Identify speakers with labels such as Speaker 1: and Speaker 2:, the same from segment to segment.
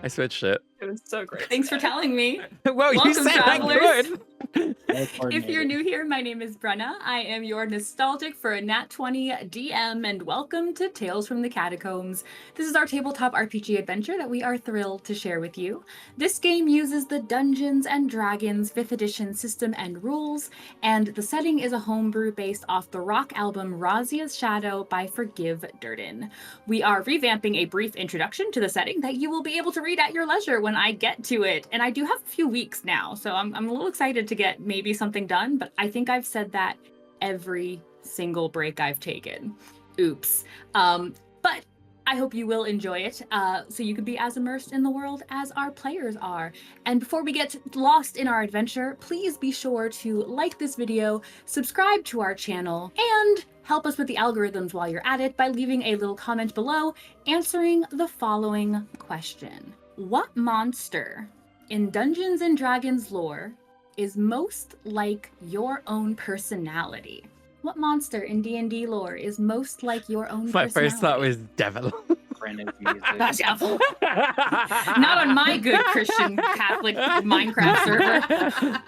Speaker 1: I switched it.
Speaker 2: It was so great.
Speaker 3: Thanks for telling me.
Speaker 1: Well, you
Speaker 3: Welcome,
Speaker 1: said I
Speaker 3: travelers.
Speaker 1: could.
Speaker 3: If you're new here, my name is Brenna. I am your nostalgic for a Nat 20 DM, and welcome to Tales from the Catacombs. This is our tabletop RPG adventure that we are thrilled to share with you. This game uses the Dungeons and Dragons 5th edition system and rules, and the setting is a homebrew based off the rock album Razia's Shadow by Forgive Durden. We are revamping a brief introduction to the setting that you will be able to read at your leisure when I get to it. And I do have a few weeks now, so I'm a little excited to get maybe something done, but I think I've said that every single break I've taken. Oops. But I hope you will enjoy it, so you can be as immersed in the world as our players are. And before we get lost in our adventure, please be sure to like this video, subscribe to our channel, and help us with the algorithms while you're at it by leaving a little comment below answering the following question. What monster in Dungeons and Dragons lore is most like your own personality? What monster in D&D lore is most like your own
Speaker 1: My
Speaker 3: personality?
Speaker 1: first thought was devil.
Speaker 2: Brenna's music.
Speaker 3: Devil. Not on my good Christian Catholic Minecraft server.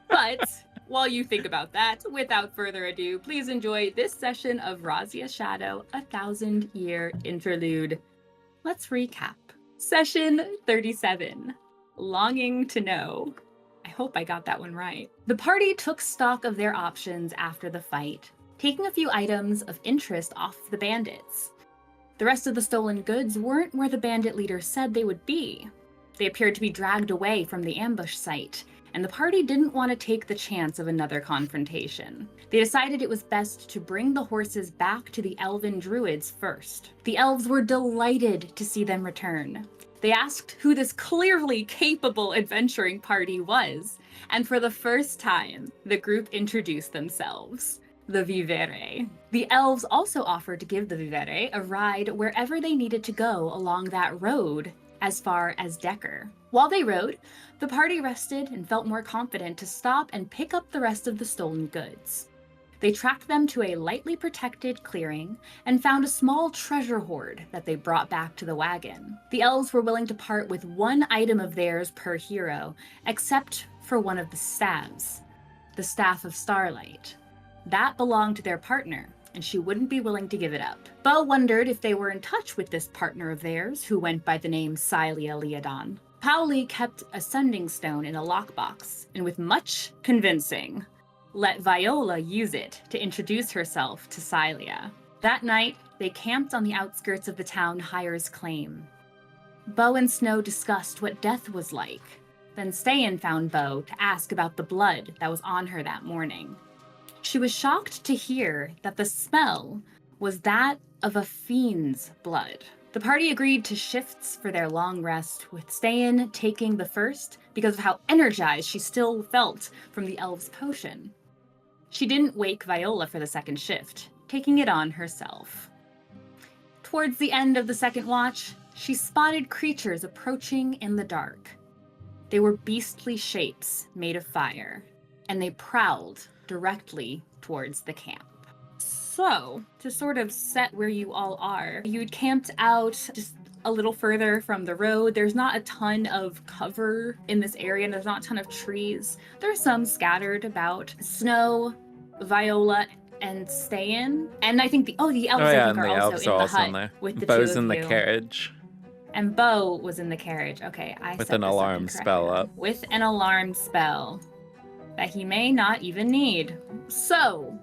Speaker 3: But while you think about that, without further ado, please enjoy this session of Razia's Shadow, a 1000-year interlude. Let's recap. Session 37. Longing to know. I hope I got that one right. The party took stock of their options after the fight, taking a few items of interest off the bandits. The rest of the stolen goods weren't where the bandit leaders said they would be. They appeared to be dragged away from the ambush site, and the party didn't want to take the chance of another confrontation. They decided it was best to bring the horses back to the elven druids first. The elves were delighted to see them return. They asked who this clearly capable adventuring party was, and for the first time, the group introduced themselves. The Vivere. The elves also offered to give the Vivere a ride wherever they needed to go along that road, as far as Decker. While they rode, the party rested and felt more confident to stop and pick up the rest of the stolen goods. They tracked them to a lightly protected clearing and found a small treasure hoard that they brought back to the wagon. The elves were willing to part with one item of theirs per hero, except for one of the staves, the Staff of Starlight. That belonged to their partner, and she wouldn't be willing to give it up. Beau wondered if they were in touch with this partner of theirs, who went by the name Silia Leodon. Pauli kept a sending stone in a lockbox, and with much convincing, let Viola use it to introduce herself to Silia. That night, they camped on the outskirts of the town Hire's Claim. Beau and Snow discussed what death was like. Then Ste'yn found Beau to ask about the blood that was on her that morning. She was shocked to hear that the smell was that of a fiend's blood. The party agreed to shifts for their long rest, with Ste'yn taking the first because of how energized she still felt from the elf's potion. She didn't wake Viola for the second shift, taking it on herself. Towards the end of the second watch, she spotted creatures approaching in the dark. They were beastly shapes made of fire, and they prowled directly towards the camp. So, to sort of set where you all are, you'd camped out just a little further from the road. There's not a ton of cover in this area, and there's not a ton of trees. There's some scattered about. Snow, Viola, and Ste'yn. And I think the elves I think are also in the hut with the
Speaker 1: Beau's
Speaker 3: two of
Speaker 1: in the
Speaker 3: you.
Speaker 1: carriage.
Speaker 3: And Beau was in the carriage. Okay, I
Speaker 1: With
Speaker 3: set
Speaker 1: an
Speaker 3: this up
Speaker 1: alarm spell
Speaker 3: incorrectly.
Speaker 1: up.
Speaker 3: With an alarm spell that he may not even need. So,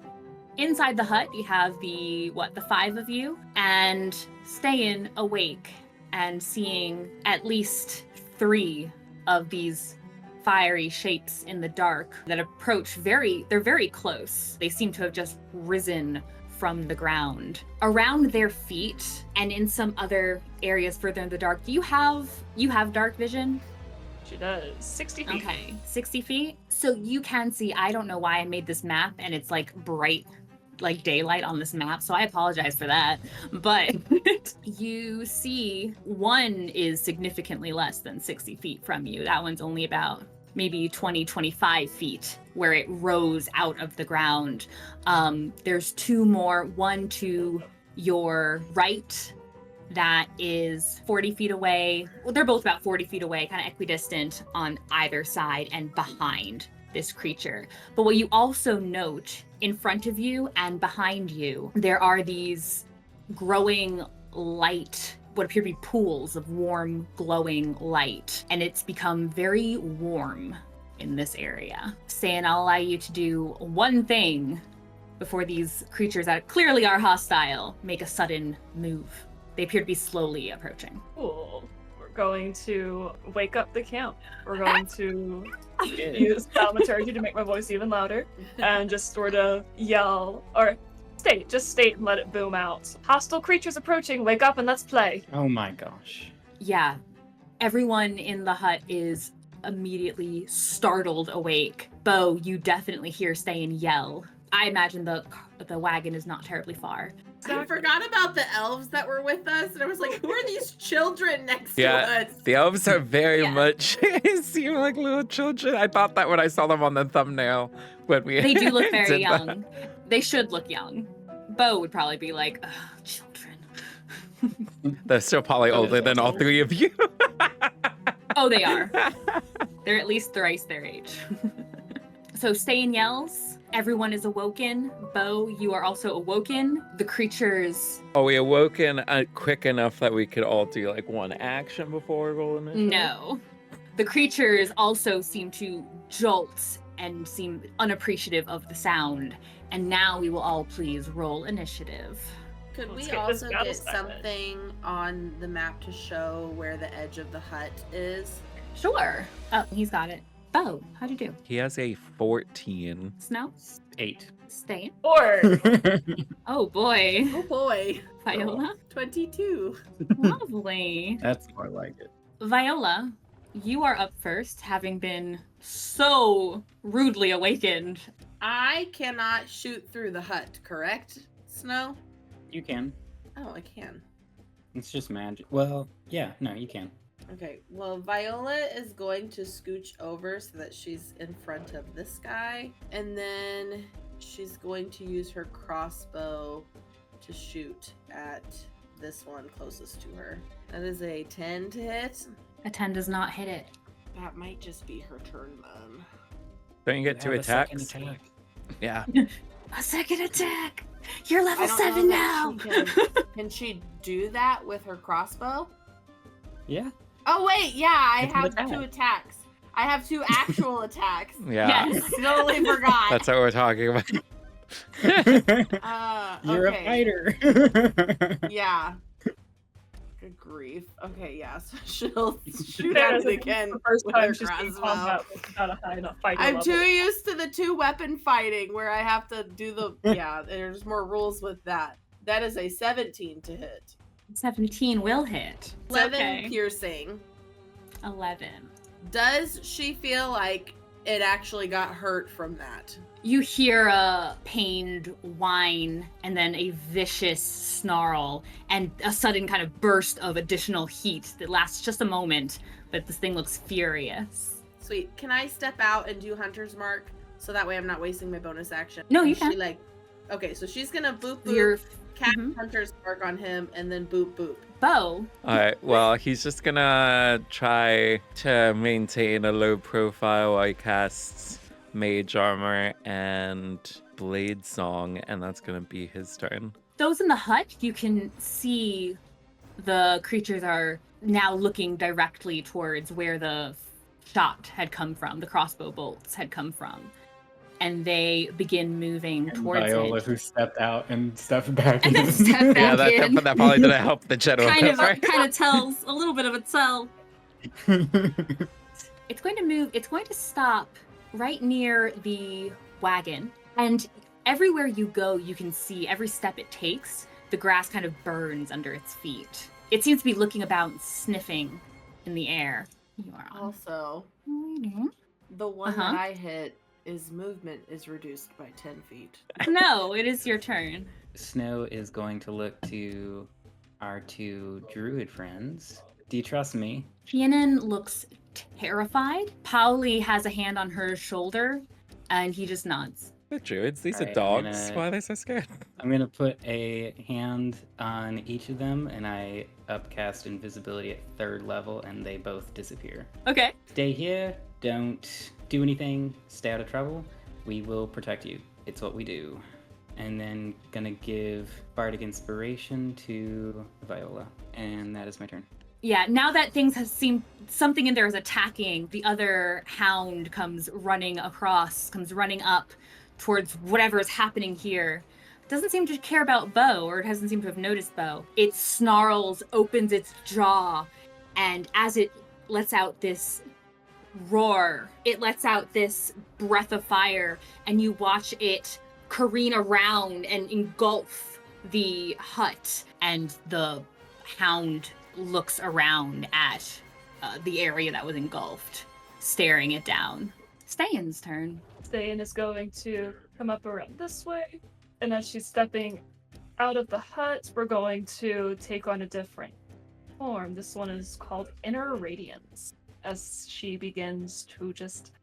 Speaker 3: inside the hut, you have the 5 of you, and Ste'yn awake and seeing at least 3 of these fiery shapes in the dark that approach they're very close. They seem to have just risen from the ground. Around their feet and in some other areas further in the dark, you have dark vision?
Speaker 2: She does. 60 feet.
Speaker 3: Okay, 60 feet. So you can see, I don't know why I made this map and it's like bright, like daylight on this map, so I apologize for that. But you see one is significantly less than 60 feet from you. That one's only about maybe 20, 25 feet where it rose out of the ground. There's 2 more, one to your right that is 40 feet away. Well, they're both about 40 feet away, kind of equidistant on either side and behind this creature. But what you also note in front of you and behind you, there are these growing light, what appear to be pools of warm, glowing light. And it's become very warm in this area. Ste'yn, I'll allow you to do one thing before these creatures that clearly are hostile make a sudden move. They appear to be slowly approaching.
Speaker 2: Cool. We're going to wake up the camp. We're going to use thaumaturgy to make my voice even louder and just sort of yell, or state and let it boom out. Hostile creatures approaching, wake up and let's play.
Speaker 1: Oh my gosh.
Speaker 3: Yeah, everyone in the hut is immediately startled awake. Beau, you definitely hear Ste'yn yell. I imagine the wagon is not terribly far.
Speaker 4: I forgot about the elves that were with us, and I was like, who are these children next to us?
Speaker 5: The elves are very much seem like little children. I thought that when I saw them on the thumbnail when we
Speaker 3: They do look very
Speaker 5: did
Speaker 3: young.
Speaker 5: that.
Speaker 3: They should look young. Beau would probably be like, oh, children.
Speaker 5: They're still probably older than all three of you.
Speaker 3: Oh, they are. They're at least thrice their age. So Ste'yn yells. Everyone is awoken. Beau, you are also awoken. The creatures...
Speaker 5: Are we awoken quick enough that we could all do like one action before rolling it?
Speaker 3: No. The creatures also seem to jolt and seem unappreciative of the sound. And now we will all please roll initiative.
Speaker 4: Could
Speaker 2: Let's
Speaker 4: we
Speaker 2: get this
Speaker 4: also
Speaker 2: battle
Speaker 4: get
Speaker 2: started.
Speaker 4: something on the map to show where the edge of the hut is?
Speaker 3: Sure. Oh, he's got it. Beau, how'd you do?
Speaker 5: He has a 14.
Speaker 3: Snow?
Speaker 1: 8.
Speaker 3: Ste'yn?
Speaker 2: Or
Speaker 3: Oh boy.
Speaker 4: Oh boy,
Speaker 3: Viola?
Speaker 4: 22.
Speaker 3: Lovely.
Speaker 1: That's more like it.
Speaker 3: Viola, you are up first, having been so rudely awakened.
Speaker 4: I cannot shoot through the hut, correct? Snow?
Speaker 1: You can.
Speaker 4: Oh, I can.
Speaker 1: It's just magic. Well, yeah, no, you can.
Speaker 4: Okay, well, Viola is going to scooch over so that she's in front of this guy, and then she's going to use her crossbow to shoot at this one closest to her. That is a 10 to hit.
Speaker 3: A 10 does not hit it.
Speaker 4: That might just be her turn then.
Speaker 5: Don't you get two
Speaker 1: Have a second
Speaker 5: attacks?
Speaker 1: attack.
Speaker 5: Yeah.
Speaker 3: A second attack! You're
Speaker 4: I
Speaker 3: level
Speaker 4: don't
Speaker 3: 7
Speaker 4: know
Speaker 3: now!
Speaker 4: that she can she do that with her crossbow?
Speaker 1: Yeah.
Speaker 4: Oh wait, yeah, I
Speaker 1: It's an
Speaker 4: have
Speaker 1: attack.
Speaker 4: 2 attacks. I have 2 actual attacks.
Speaker 5: Yeah.
Speaker 3: Yes.
Speaker 4: Totally forgot.
Speaker 5: That's what we're talking about.
Speaker 1: You're
Speaker 4: okay.
Speaker 1: a fighter.
Speaker 4: Yeah. Good grief. Okay, yeah, so she'll shoot
Speaker 2: That
Speaker 4: at
Speaker 2: is
Speaker 4: it again
Speaker 2: the first
Speaker 4: with her
Speaker 2: time she's been
Speaker 4: crossbow.
Speaker 2: combat without a high enough fighting
Speaker 4: I'm
Speaker 2: level.
Speaker 4: too used to the 2 weapon fighting where I have to do the yeah, there's more rules with that. That is a 17 to hit.
Speaker 3: 17 will hit. It's
Speaker 4: 11
Speaker 3: okay.
Speaker 4: piercing.
Speaker 3: 11.
Speaker 4: Does she feel like it actually got hurt from that?
Speaker 3: You hear a pained whine and then a vicious snarl and a sudden kind of burst of additional heat that lasts just a moment, but this thing looks furious.
Speaker 4: Sweet. Can I step out and do Hunter's Mark so that way I'm not wasting my bonus action?
Speaker 3: No, you
Speaker 4: Is
Speaker 3: can.
Speaker 4: She like, okay, so she's gonna boop boop,
Speaker 3: Your
Speaker 4: cast
Speaker 3: Mhm.
Speaker 4: Hunter's Mark on him, and then boop boop.
Speaker 3: Beau.
Speaker 5: Alright, well, he's just gonna try to maintain a low profile while he casts Mage Armor and Blade Song, and that's gonna be his turn.
Speaker 3: Those in the hut, you can see the creatures are now looking directly towards where the shot had come from, the crossbow bolts had come from. And they begin moving
Speaker 1: And
Speaker 3: towards
Speaker 1: Viola,
Speaker 3: it.
Speaker 1: who stepped out and stepped back
Speaker 3: And then
Speaker 1: in.
Speaker 3: stepped
Speaker 5: Yeah,
Speaker 3: back in.
Speaker 5: that probably didn't help the general.
Speaker 3: kind of
Speaker 5: right?
Speaker 3: tells a little bit of itself. It's going to move, it's going to stop right near the wagon. And everywhere you go, you can see every step it takes, the grass kind of burns under its feet. It seems to be looking about and sniffing in the air. You are on.
Speaker 4: Also, the one
Speaker 3: Uh-huh.
Speaker 4: that I hit, his movement is reduced by 10 feet.
Speaker 3: No, it is your turn.
Speaker 1: Snow is going to look to our 2 druid friends. Do you trust me?
Speaker 3: Rhiannon looks terrified. Pauli has a hand on her shoulder, and he just nods.
Speaker 5: The druids, these are
Speaker 1: Alright, I'm
Speaker 5: dogs.
Speaker 1: gonna-
Speaker 5: Why are they so scared?
Speaker 1: I'm gonna put a hand on each of them, and I upcast invisibility at 3rd level, and they both disappear.
Speaker 3: Okay.
Speaker 1: Stay here. Don't do anything. Stay out of trouble. We will protect you. It's what we do. And then gonna give Bardic Inspiration to Viola, and that is my turn.
Speaker 3: Yeah, now that things have seemed something in there is attacking, the other hound comes running up towards whatever is happening here. It doesn't seem to care about Beau, or it doesn't seem to have noticed Beau. It snarls, opens its jaw, and as it lets out this roar, it lets out this breath of fire, and you watch it careen around and engulf the hut, and the hound looks around at the area that was engulfed, staring it down. Ste'yn's turn.
Speaker 2: Ste'yn is going to come up around this way, and as she's stepping out of the hut, we're going to take on a different form. This one is called Inner Radiance. As she begins to just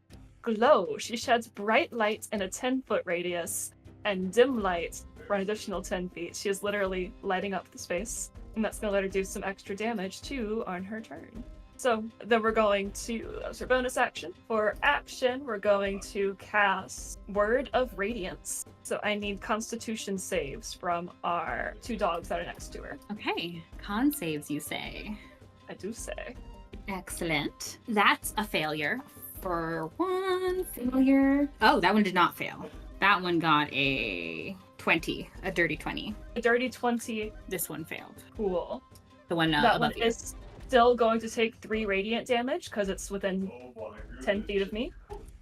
Speaker 2: glow, she sheds bright light in a 10-foot radius and dim light for an additional 10 feet. She is literally lighting up the space, and that's going to let her do some extra damage too on her turn. So then we're going to, as her bonus action, for action, we're going to cast Word of Radiance. So I need Constitution saves from our 2 dogs that are next to her.
Speaker 3: Okay, con saves, you say.
Speaker 2: I do say.
Speaker 3: Excellent. That's a failure. For 1 failure. Oh, that one did not fail. That one got a 20, a dirty 20.
Speaker 2: A dirty 20.
Speaker 3: This one failed.
Speaker 2: Cool.
Speaker 3: The one
Speaker 2: That
Speaker 3: above
Speaker 2: one
Speaker 3: you.
Speaker 2: is still going to take 3 radiant damage because it's within 10 feet of me.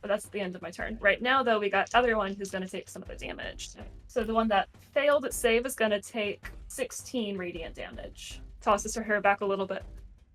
Speaker 2: But that's the end of my turn. Right now, though, we got other one who's going to take some of the damage. So the one that failed its save is going to take 16 radiant damage. Tosses her hair back a little bit.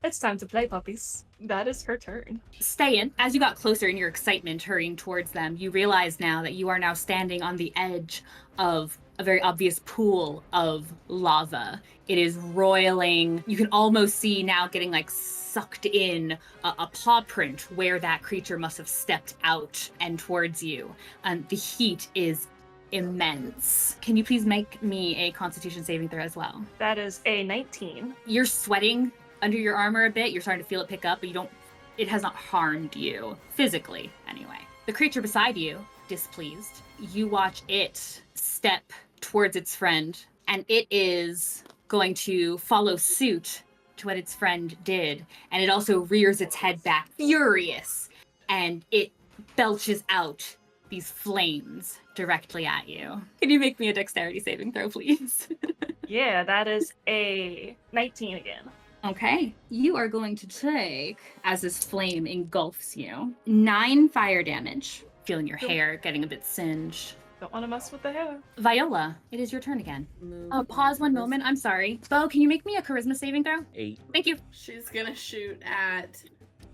Speaker 2: It's time to play, puppies. That is her turn.
Speaker 3: Ste'yn, as you got closer in your excitement hurrying towards them, you realize now that you are now standing on the edge of a very obvious pool of lava. It is roiling. You can almost see now getting like sucked in a paw print where that creature must have stepped out and towards you. And the heat is immense. Can you please make me a Constitution saving throw as well?
Speaker 2: That is a 19.
Speaker 3: You're sweating under your armor a bit. You're starting to feel it pick up, but it has not harmed you physically anyway. The creature beside you, displeased, you watch it step towards its friend, and it is going to follow suit to what its friend did, and it also rears its head back, furious, and it belches out these flames directly at you. Can you make me a dexterity saving throw, please?
Speaker 2: Yeah, that is a 19 again.
Speaker 3: Okay, you are going to take, as this flame engulfs you, 9 fire damage. Feeling your hair getting a bit singed.
Speaker 2: Don't want to mess with the hair.
Speaker 3: Viola, it is your turn again.
Speaker 4: Move
Speaker 3: Pause one
Speaker 4: this-
Speaker 3: moment, I'm sorry. Beau, can you make me a charisma saving throw?
Speaker 5: 8.
Speaker 3: Thank you.
Speaker 4: She's gonna shoot at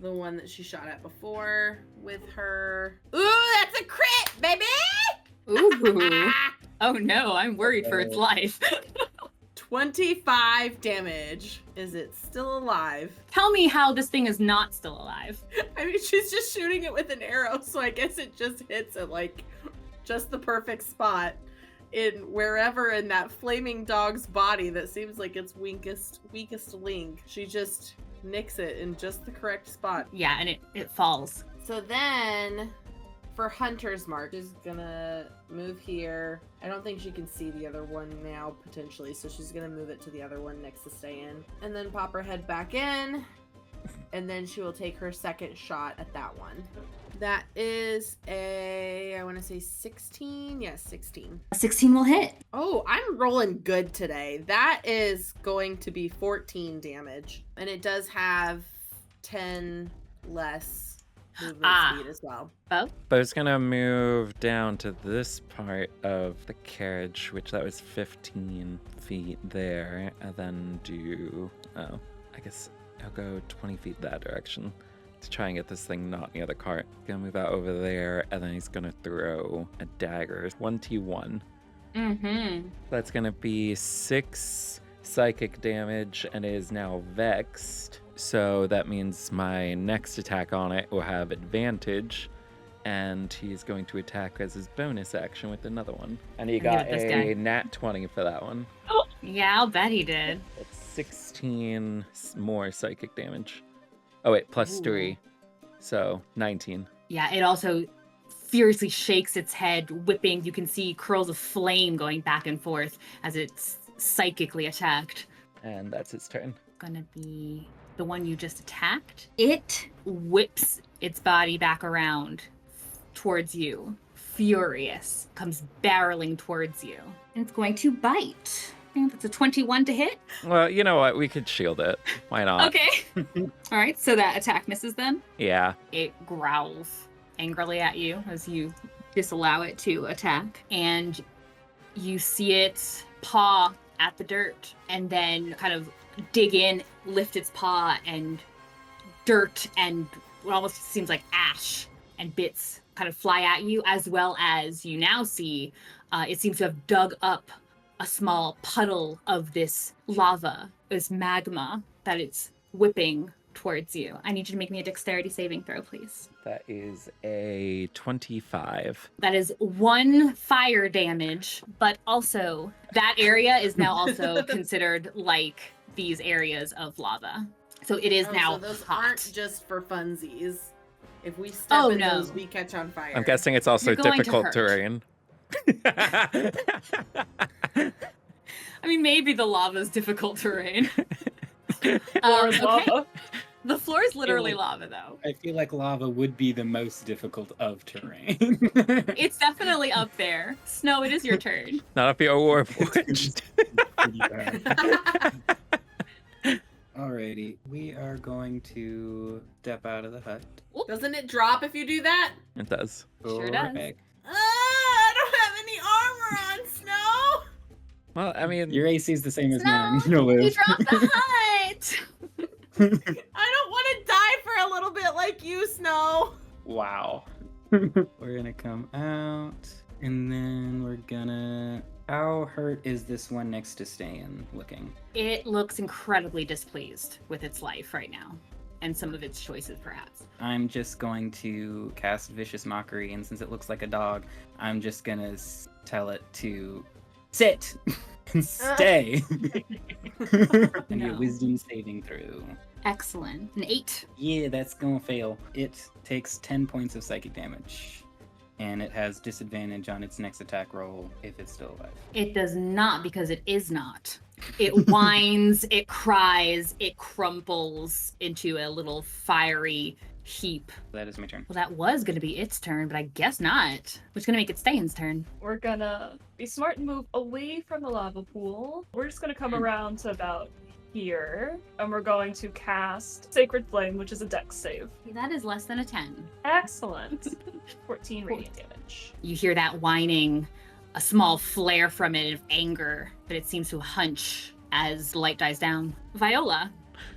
Speaker 4: the one that she shot at before with her. Ooh, that's a crit, baby!
Speaker 3: Ooh. Oh no, I'm worried for its life.
Speaker 4: 25 damage. Is it still alive?
Speaker 3: Tell me how this thing is not still alive.
Speaker 4: I mean, she's just shooting it with an arrow, so I guess it just hits at like just the perfect spot in wherever in that flaming dog's body that seems like its weakest link. She just nicks it in just the correct spot.
Speaker 3: Yeah, and it falls.
Speaker 4: So then, for Hunter's Mark, she's gonna move here. I don't think she can see the other one now, potentially, so she's gonna move it to the other one next to Ste'yn. And then pop her head back in, and then she will take her second shot at that one. That is I want to say 16? Yes, 16.
Speaker 3: 16 will hit.
Speaker 4: Oh, I'm rolling good today. That is going to be 14 damage. And it does have 10 less movement speed as well.
Speaker 3: Beau?
Speaker 5: Beau's gonna move down to this part of the carriage, which that was 15 feet there, and then I guess I'll go 20 feet that direction to try and get this thing not near the cart. Gonna move out over there, and then he's gonna throw a dagger. 1t1.
Speaker 3: Mm-hmm.
Speaker 5: That's gonna be 6 psychic damage, and it is now vexed. So that means my next attack on it will have advantage, and he's going to attack as his bonus action with another one. And he
Speaker 3: Give
Speaker 5: got
Speaker 3: it this guy.
Speaker 5: a nat 20 for that one.
Speaker 3: Yeah, I'll bet he did.
Speaker 5: That's 16 more psychic damage. Oh wait, plus
Speaker 3: Ooh.
Speaker 5: 3. So 19.
Speaker 3: Yeah, it also furiously shakes its head, whipping. You can see curls of flame going back and forth as it's psychically attacked.
Speaker 5: And that's its turn.
Speaker 3: Gonna be the one you just attacked. It whips its body back around towards you, furious, comes barreling towards you. And it's going to bite. I think it's a 21 to hit.
Speaker 5: Well, you know what? We could shield it. Why not?
Speaker 3: Okay. All right, so that attack misses then.
Speaker 5: Yeah.
Speaker 3: It growls angrily at you as you disallow it to attack. And you see its paw at the dirt and then kind of dig in, lift its paw, and dirt and what almost seems like ash and bits kind of fly at you, as well as you now see it seems to have dug up a small puddle of this lava, this magma that it's whipping towards you. I need you to make me a dexterity saving throw, please.
Speaker 5: That is a 25.
Speaker 3: That is 1 fire damage, but also that area is now also considered like these areas of lava. So it is now
Speaker 4: So those
Speaker 3: hot.
Speaker 4: aren't just for funsies. If we step in
Speaker 3: no.
Speaker 4: those, we catch on fire.
Speaker 5: I'm guessing it's also
Speaker 3: You're going to
Speaker 5: difficult
Speaker 3: hurt.
Speaker 5: terrain.
Speaker 3: I mean, maybe the lava's difficult terrain.
Speaker 2: Or lava.
Speaker 3: The floor is literally lava, though.
Speaker 1: I feel like lava would be the most difficult of terrain.
Speaker 3: It's definitely up there. Snow, it is your turn.
Speaker 5: Not if you're warforged.
Speaker 1: Pretty bad. Alrighty, we are going to step out of the hut.
Speaker 4: Doesn't it drop if you do that?
Speaker 5: It does.
Speaker 3: Sure does.
Speaker 1: Correct.
Speaker 4: I don't have any armor on, Snow.
Speaker 5: Well, I mean,
Speaker 1: Your AC is the same as
Speaker 3: Snow,
Speaker 1: mine. You'll
Speaker 3: you
Speaker 1: live.
Speaker 3: dropped the hut!
Speaker 4: I don't want to die for a little bit like you, Snow.
Speaker 1: Wow. We're gonna come out, and then we're gonna... How hurt is this one next to Ste'yn looking?
Speaker 3: It looks incredibly displeased with its life right now, and some of its choices, perhaps.
Speaker 1: I'm just going to cast Vicious Mockery, and since it looks like a dog, I'm just gonna tell it to sit and stay. And
Speaker 3: No.
Speaker 1: get Wisdom saving throw.
Speaker 3: Excellent. An 8.
Speaker 1: Yeah, that's gonna fail. It takes 10 points of psychic damage, and it has disadvantage on its next attack roll if it's still alive.
Speaker 3: It does not, because it is not. It whines, it cries, it crumples into a little fiery heap.
Speaker 1: That is my turn.
Speaker 3: Well, that was going to be its turn, but I guess not. Which is going to make it Ste'yn's turn.
Speaker 2: We're gonna be smart and move away from the lava pool. We're just gonna come around to about here, and we're going to cast Sacred Flame, which is a dex save.
Speaker 3: That is less than a 10.
Speaker 2: Excellent. 14 radiant damage.
Speaker 3: You hear that whining, a small flare from it of anger, but it seems to hunch as the light dies down. Viola.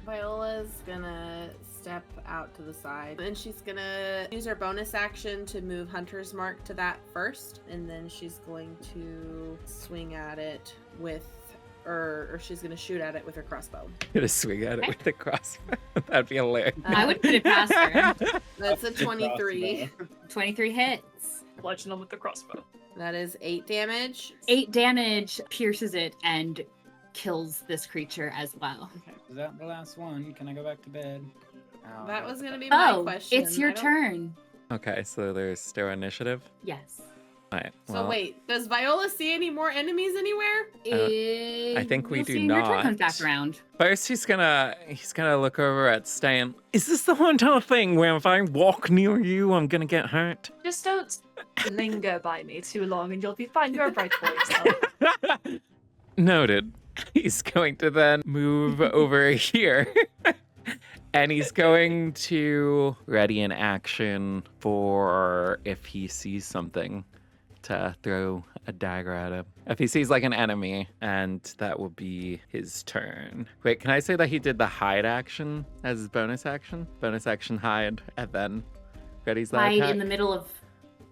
Speaker 4: Viola's gonna step out to the side, and she's gonna use her bonus action to move Hunter's Mark to that first, and then she's going to swing at it with, or she's gonna shoot at it with her crossbow.
Speaker 5: gonna swing at it with the crossbow. That'd be hilarious.
Speaker 3: I would put it past her.
Speaker 4: That's a 23.
Speaker 3: 23 hits.
Speaker 2: Bludgeon them with the crossbow.
Speaker 4: That is 8 damage.
Speaker 3: 8 damage pierces it and kills this creature as well.
Speaker 1: Is that the last one? Can I go back to bed? Ow.
Speaker 4: That was gonna be my
Speaker 3: Oh,
Speaker 4: question.
Speaker 3: it's your
Speaker 4: I don't-
Speaker 3: turn.
Speaker 5: Okay, so there's still initiative.
Speaker 3: Yes.
Speaker 5: Alright,
Speaker 4: So
Speaker 5: well,
Speaker 4: wait, does Viola see any more enemies anywhere?
Speaker 5: I think we
Speaker 3: You'll
Speaker 5: do
Speaker 3: see when your turn comes
Speaker 5: not.
Speaker 3: back around.
Speaker 5: First, he's gonna look over at Ste'yn. Is this the one time thing where if I walk near you, I'm gonna get hurt?
Speaker 2: Just don't linger by me too long, and you'll be fine. You're a bright boy yourself.
Speaker 5: Noted. He's going to then move over here. And he's going to ready an action for if he sees something to throw a dagger at him. If he sees like an enemy, and that will be his turn. Wait, can I say that he did the hide action as his bonus action? Bonus action hide, and then ready's that
Speaker 3: Hide
Speaker 5: attack?
Speaker 3: in the middle of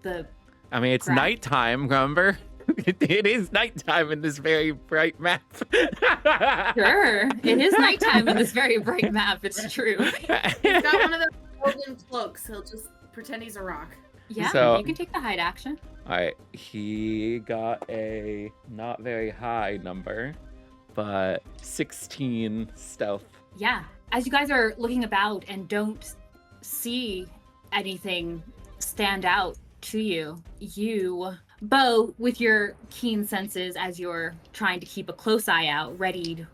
Speaker 3: the...
Speaker 5: I mean, it's
Speaker 3: crap.
Speaker 5: nighttime, remember? It is nighttime in this very bright map.
Speaker 3: Sure. It is nighttime in this very bright map. It's true.
Speaker 4: He's got one of those golden cloaks. He'll just pretend he's a rock.
Speaker 3: Yeah,
Speaker 5: So-
Speaker 3: you can take the hide action.
Speaker 5: All right, he got a not very high number, but 16 stealth.
Speaker 3: Yeah. As you guys are looking about and don't see anything stand out to you, Beau, with your keen senses as you're trying to keep a close eye out, ready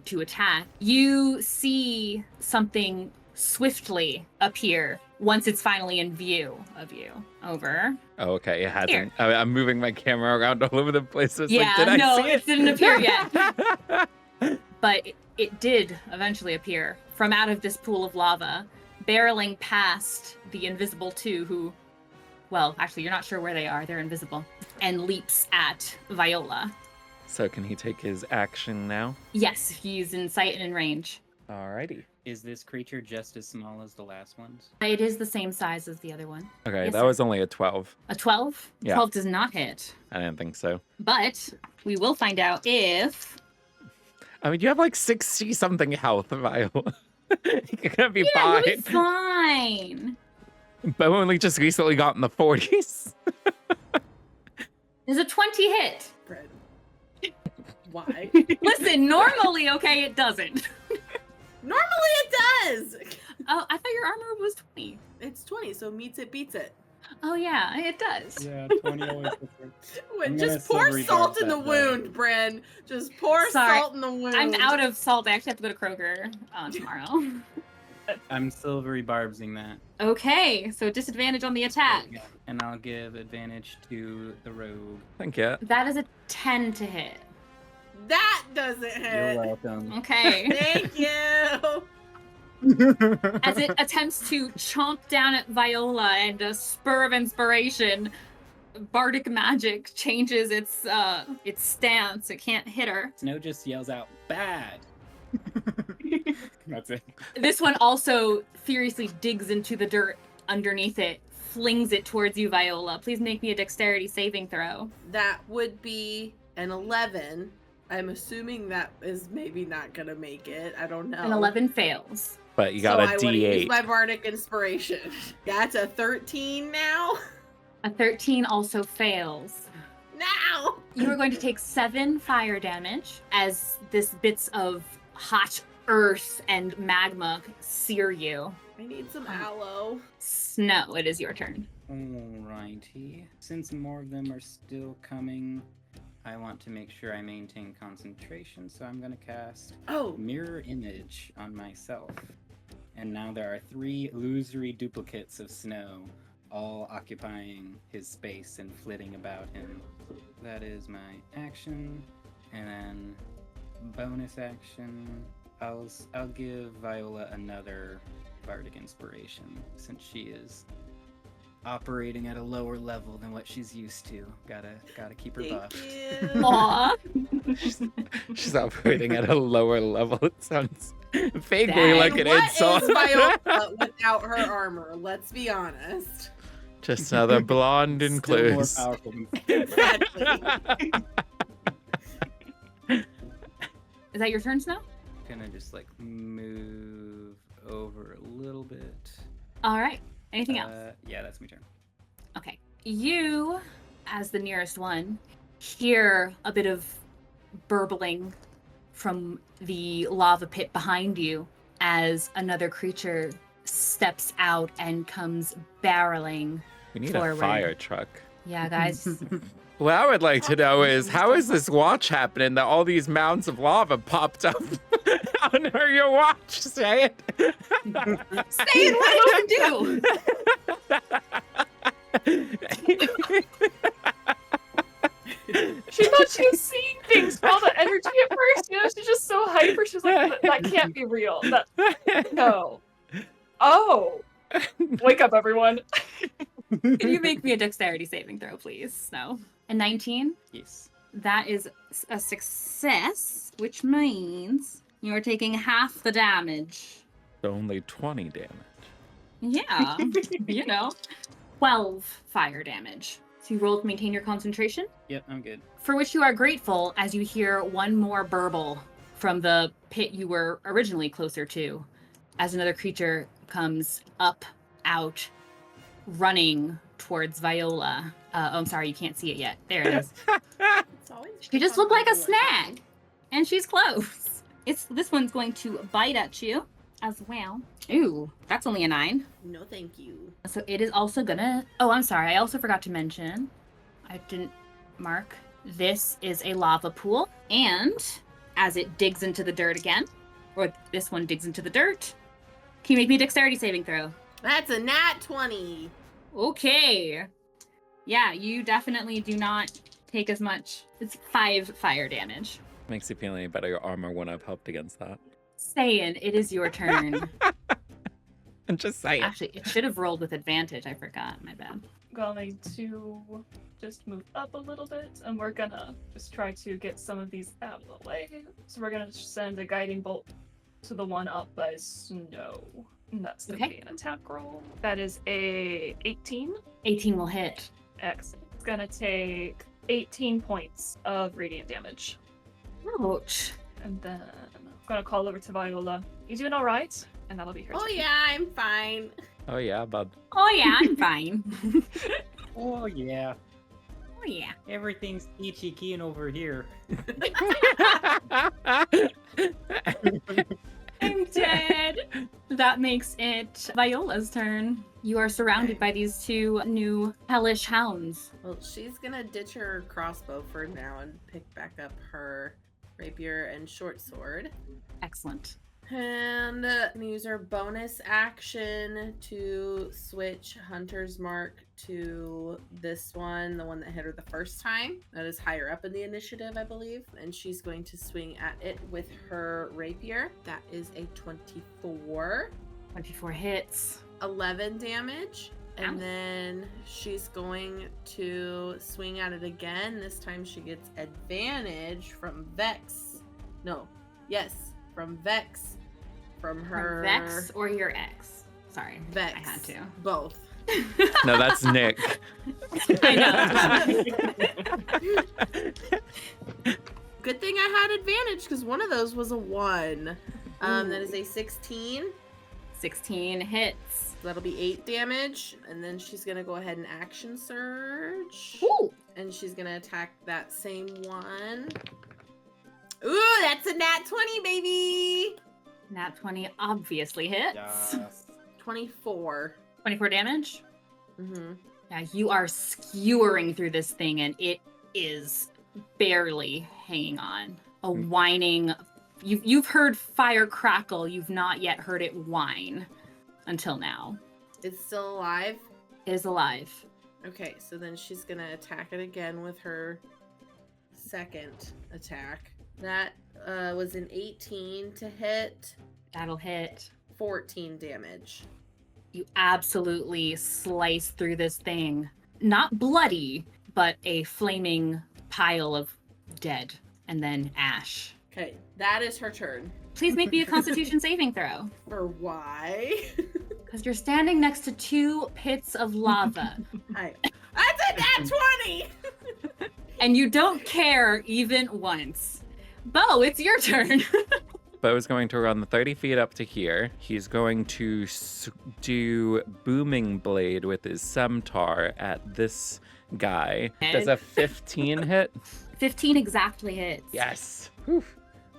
Speaker 3: to attack, you see something swiftly appear once it's finally in view of you. Over.
Speaker 5: Oh, okay, it hasn't.
Speaker 3: Here.
Speaker 5: I'm moving my camera around all over the place. It's
Speaker 3: Yeah,
Speaker 5: like, did I
Speaker 3: no,
Speaker 5: see
Speaker 3: it didn't appear yet. But it did eventually appear from out of this pool of lava, barreling past the invisible two who, well, actually, you're not sure where they are. They're invisible. And leaps at Viola.
Speaker 5: So can he take his action now?
Speaker 3: Yes, he's in sight and in range.
Speaker 5: Alrighty.
Speaker 1: Is this creature just as small as the last ones?
Speaker 3: It is the same size as the other one.
Speaker 5: Okay,
Speaker 3: Yes,
Speaker 5: that
Speaker 3: sir.
Speaker 5: was only a 12.
Speaker 3: A 12?
Speaker 5: Yeah.
Speaker 3: 12 does not hit.
Speaker 5: I didn't think so.
Speaker 3: But we will find out if...
Speaker 5: I mean, you have like 60 something health, Viola. You're gonna be
Speaker 3: Yeah,
Speaker 5: fine.
Speaker 3: you'll be fine.
Speaker 5: Beau only just recently got in the 40s.
Speaker 3: There's a 20 hit.
Speaker 4: Bread. Why?
Speaker 3: Listen, normally, okay, it doesn't.
Speaker 4: Normally it does.
Speaker 3: Oh, I thought your armor was 20.
Speaker 4: It's 20, so meets it, beats it.
Speaker 3: Oh, yeah, it does.
Speaker 1: Yeah, 20 always I'm
Speaker 4: Just
Speaker 1: gonna
Speaker 4: pour
Speaker 1: silvery
Speaker 4: salt
Speaker 1: dart
Speaker 4: in the
Speaker 1: that, though.
Speaker 4: wound, Bren. Just pour
Speaker 3: Sorry,
Speaker 4: salt in the wound.
Speaker 3: I'm out of salt. I actually have to go to Kroger tomorrow.
Speaker 1: I'm silvery barbsing that.
Speaker 3: Okay, so disadvantage on the attack.
Speaker 1: And I'll give advantage to the rogue.
Speaker 5: Thank you.
Speaker 3: That is a 10 to hit.
Speaker 4: That doesn't
Speaker 1: You're
Speaker 4: hit.
Speaker 1: welcome.
Speaker 3: Okay.
Speaker 4: Thank you.
Speaker 3: As it attempts to chomp down at Viola and a spur of inspiration, bardic magic changes its stance. It can't hit her.
Speaker 1: Snow just yells out, bad! That's it.
Speaker 3: This one also furiously digs into the dirt underneath it, flings it towards you, Viola. Please make me a dexterity saving throw.
Speaker 4: That would be an 11. I'm assuming that is maybe not gonna make it. I don't know.
Speaker 3: An 11 fails.
Speaker 5: But you got
Speaker 4: so
Speaker 5: a
Speaker 4: I would use
Speaker 5: D8.
Speaker 4: my bardic inspiration. That's a 13 now.
Speaker 3: A 13 also fails.
Speaker 4: Now.
Speaker 3: You are going to take 7 fire damage as this bits of hot earth and magma sear you.
Speaker 4: I need some aloe.
Speaker 3: Snow, it is your turn.
Speaker 1: Alrighty. Since more of them are still coming, I want to make sure I maintain concentration, so I'm gonna cast
Speaker 4: Oh,
Speaker 1: Mirror Image on myself. And now there are 3 illusory duplicates of Snow, all occupying his space and flitting about him. That is my action, and then bonus action. I'll give Viola another bardic inspiration since she is operating at a lower level than what she's used to. Gotta keep her buff.
Speaker 4: thank you.
Speaker 3: Aw.
Speaker 5: She's operating at a lower level. It sounds vaguely
Speaker 3: Dang.
Speaker 5: like an
Speaker 4: What
Speaker 5: insult.
Speaker 4: is Viola without her armor? Let's be honest.
Speaker 5: Just another blonde in
Speaker 1: Still more
Speaker 5: clues.
Speaker 1: powerful than
Speaker 4: Exactly.
Speaker 3: Is that your turn, Snow?
Speaker 1: gonna just like move over a little bit.
Speaker 3: All right. Anything else?
Speaker 1: Yeah, that's my turn.
Speaker 3: Okay. You, as the nearest one, hear a bit of burbling from the lava pit behind you as another creature steps out and comes barreling.
Speaker 5: We need
Speaker 3: forward.
Speaker 5: a fire truck.
Speaker 3: Yeah, guys.
Speaker 5: What I would like to know is how is this watch happening that all these mounds of lava popped up under your watch? Say it.
Speaker 3: Ste'yn, what did you do?
Speaker 2: She thought she was seeing things, all the energy at first. You know, she's just so hyper. She's like, that can't be real. No. Oh. Wake up, everyone.
Speaker 3: Can you make me a dexterity saving throw, please, Snow? A 19?
Speaker 1: Yes.
Speaker 3: That is a success, which means you're taking half the damage.
Speaker 5: Only 20 damage.
Speaker 3: Yeah, 12 fire damage. So you roll to maintain your concentration,
Speaker 1: Yep, I'm good.
Speaker 3: for which you are grateful as you hear one more burble from the pit you were originally closer to, as another creature comes up, out, running towards Viola. Oh, I'm sorry, you can't see it yet. There it is.
Speaker 4: It's always
Speaker 3: She just looked like a snag, and she's close. This one's going to bite at you as well. Ooh, that's only a 9.
Speaker 4: No, thank you.
Speaker 3: So it is also gonna... Oh, I'm sorry. I also forgot to mention. I didn't mark. This is a lava pool. And as it digs into the dirt again, or this one digs into the dirt, can you make me a dexterity saving throw?
Speaker 4: That's a nat 20.
Speaker 3: Okay. Yeah, you definitely do not take as much. It's 5 fire damage.
Speaker 5: Makes you feel any better. Your armor wouldn't have helped against that.
Speaker 3: Ste'yn, it is your turn.
Speaker 5: I'm just saying.
Speaker 3: Actually, it should have rolled with advantage. I forgot. My bad.
Speaker 2: Going to just move up a little bit, and we're gonna just try to get some of these out of the way. So we're gonna send a guiding bolt to the one up by Snow. And that's gonna
Speaker 3: Okay.
Speaker 2: be an attack roll. That is a 18.
Speaker 3: 18 will hit.
Speaker 2: Excellent. It's gonna take 18 points of radiant damage.
Speaker 3: Ouch.
Speaker 2: And then I'm gonna call over to Viola. You doing all right? And that'll be her.
Speaker 4: Oh
Speaker 2: turn.
Speaker 4: yeah, I'm fine.
Speaker 5: Oh yeah, bud.
Speaker 3: Oh yeah, I'm fine.
Speaker 1: Oh yeah,
Speaker 3: Oh yeah.
Speaker 1: everything's peachy keen over here.
Speaker 3: I'm dead. That makes it Viola's turn. You are surrounded by these 2 new hellish hounds.
Speaker 4: Well, she's gonna ditch her crossbow for now and pick back up her rapier and short sword.
Speaker 3: Excellent.
Speaker 4: And use her bonus action to switch Hunter's Mark to this one, the one that hit her the first time. That is higher up in the initiative, I believe. And she's going to swing at it with her rapier. That is a 24.
Speaker 3: 24 hits.
Speaker 4: 11 damage.
Speaker 3: Ow.
Speaker 4: And then she's going to swing at it again. This time she gets advantage from Vex. No. Yes. From Vex. From her...
Speaker 3: From Vex or your ex? Sorry.
Speaker 4: Vex.
Speaker 3: I had to.
Speaker 4: Both.
Speaker 5: No, that's Nick.
Speaker 3: I
Speaker 4: Good thing I had advantage because one of those was a 1. That is a 16.
Speaker 3: 16 hits.
Speaker 4: That'll be 8 damage. And then she's going to go ahead and action surge.
Speaker 3: Ooh.
Speaker 4: And she's going to attack that same one. Ooh, that's a nat 20, baby!
Speaker 3: Nat 20 obviously hits.
Speaker 1: Yes.
Speaker 4: 24.
Speaker 3: 24 damage.
Speaker 4: Mm-hmm.
Speaker 3: Yeah, you are skewering through this thing and it is barely hanging on. A whining. You've heard fire crackle. You've not yet heard it whine until now.
Speaker 4: It's still alive?
Speaker 3: It is alive.
Speaker 4: Okay, so then she's going to attack it again with her second attack. That was an 18 to hit.
Speaker 3: That'll hit.
Speaker 4: 14 damage.
Speaker 3: You absolutely slice through this thing. Not bloody, but a flaming pile of dead and then ash.
Speaker 4: Okay, that is her turn.
Speaker 3: Please make me a constitution saving throw.
Speaker 4: For why?
Speaker 3: Because you're standing next to 2 pits of lava.
Speaker 4: That's a nat 20!
Speaker 3: And you don't care even once. Beau, it's your turn.
Speaker 5: Beau's going to run the 30 feet up to here. He's going to do Booming Blade with his Scimitar at this guy.
Speaker 3: Okay.
Speaker 5: Does a 15 hit?
Speaker 3: 15 exactly hits.
Speaker 5: Yes. Whew.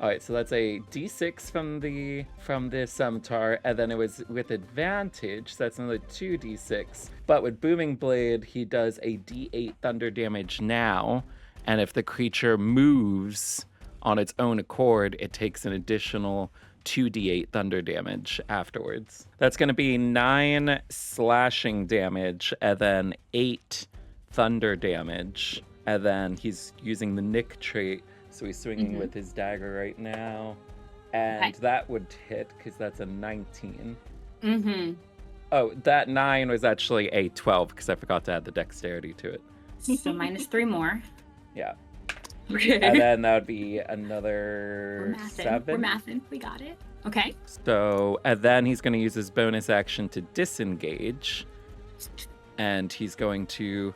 Speaker 5: All right, so that's a d6 from the Scimitar, and then it was with advantage, so that's another 2d6. But with Booming Blade, he does a d8 thunder damage now, and if the creature moves on its own accord, it takes an additional 2d8 thunder damage afterwards. That's going to be 9 slashing damage, and then 8 thunder damage, and then he's using the Nick trait. So he's swinging with his dagger right now. And that would hit, because that's a 19.
Speaker 3: Mm-hmm.
Speaker 5: Oh, that 9 was actually a 12, because I forgot to add the dexterity to it.
Speaker 3: So minus 3 more.
Speaker 5: Yeah.
Speaker 3: Okay.
Speaker 5: And then that would be another
Speaker 3: We're
Speaker 5: 7.
Speaker 3: mathing. We got it. Okay.
Speaker 5: So, and then he's going to use his bonus action to disengage. And he's going to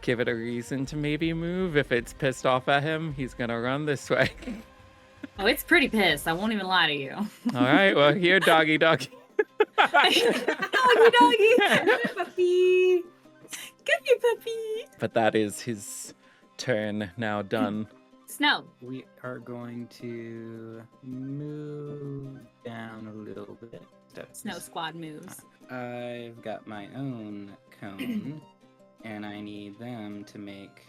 Speaker 5: give it a reason to maybe move. If it's pissed off at him, he's going to run this way.
Speaker 3: Oh, it's pretty pissed. I won't even lie to you.
Speaker 5: All right, well, here, doggy.
Speaker 3: Doggy.
Speaker 4: Puppy!
Speaker 3: Come here, puppy.
Speaker 5: But that is his turn now done.
Speaker 3: Snow.
Speaker 1: We are going to move down a little bit.
Speaker 3: Snow squad moves.
Speaker 1: I've got my own cone, and I need them to make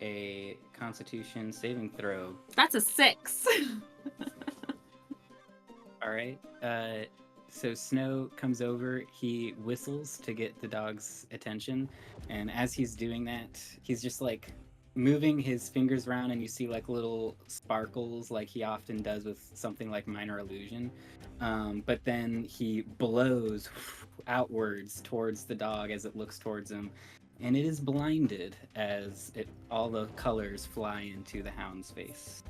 Speaker 1: a Constitution saving throw.
Speaker 3: That's a 6.
Speaker 1: All right. So Snow comes over. He whistles to get the dog's attention, and as he's doing that, he's just like moving his fingers around, and you see like little sparkles, like he often does with something like Minor Illusion. But then he blows outwards towards the dog as it looks towards him, and it is blinded as all the colors fly into the hound's face.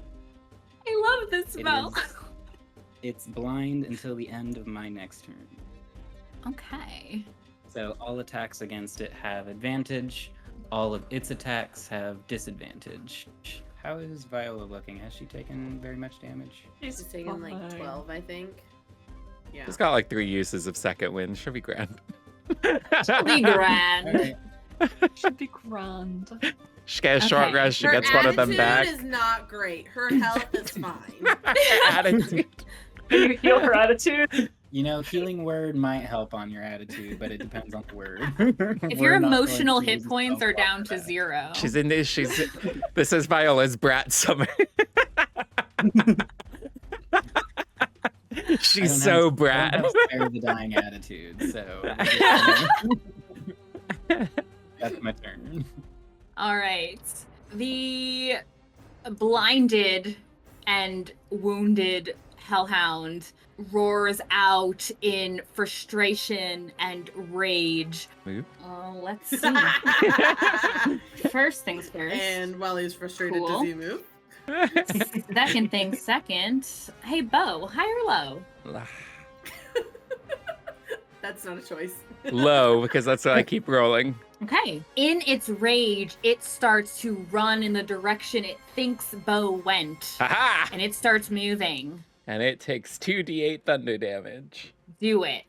Speaker 3: I love this spell.
Speaker 1: It's blind until the end of my next turn.
Speaker 3: Okay.
Speaker 1: So all attacks against it have advantage. All of its attacks have disadvantage. How is Viola looking? Has she taken very much damage?
Speaker 4: She's taken like 12, I think. Yeah.
Speaker 5: He's got like 3 uses of second wind. Should be grand.
Speaker 3: Should be grand.
Speaker 2: Should be grand.
Speaker 5: She gets a short
Speaker 3: Okay.
Speaker 5: rest. She
Speaker 4: Her
Speaker 5: gets one of them
Speaker 4: attitude
Speaker 5: back.
Speaker 4: is not great. Her health is fine.
Speaker 5: Attitude.
Speaker 2: Can you heal her attitude?
Speaker 1: You know, healing word might help on your attitude, but it depends on the word.
Speaker 3: If
Speaker 1: We're
Speaker 3: your
Speaker 1: not going
Speaker 3: emotional
Speaker 1: to
Speaker 3: hit
Speaker 1: use a
Speaker 3: points
Speaker 1: spell
Speaker 3: are
Speaker 1: block
Speaker 3: down
Speaker 1: for
Speaker 3: to
Speaker 1: that.
Speaker 3: 0.
Speaker 5: She's in this. This is Viola's brat summer.
Speaker 1: I
Speaker 5: She's
Speaker 1: don't
Speaker 5: so
Speaker 1: have- I don't
Speaker 5: brat.
Speaker 1: have spare the dying attitude, so that's my turn.
Speaker 3: All right. The blinded and wounded hellhound roars out in frustration and rage.
Speaker 5: Move.
Speaker 3: Let's see. First things first.
Speaker 4: And while he's frustrated,
Speaker 3: Cool.
Speaker 4: does he move?
Speaker 3: Second thing second. Hey, Beau, high or low?
Speaker 4: That's not a choice.
Speaker 5: Low, because that's what I keep rolling.
Speaker 3: Okay. In its rage, it starts to run in the direction it thinks Beau went.
Speaker 5: Haha!
Speaker 3: And it starts moving.
Speaker 5: And it takes 2d8 thunder damage.
Speaker 3: Do it.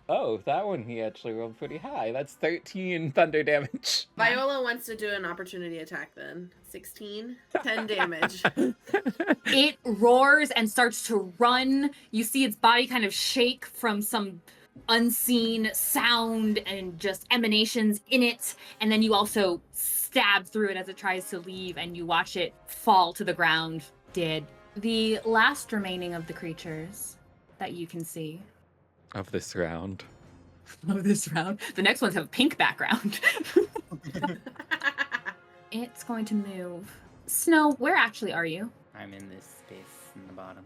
Speaker 5: Oh, that one he actually rolled pretty high. That's 13 thunder damage.
Speaker 4: Viola wants to do an opportunity attack then. 16, 10 damage.
Speaker 3: It roars and starts to run. You see its body kind of shake from some unseen sound and just emanations in it. And then you also stab through it as it tries to leave, and you watch it fall to the ground dead. The last remaining of the creatures that you can see
Speaker 5: Of this round.
Speaker 3: of this round. The next ones have a pink background. It's going to move. Snow, where actually are you?
Speaker 1: I'm in this space in the bottom.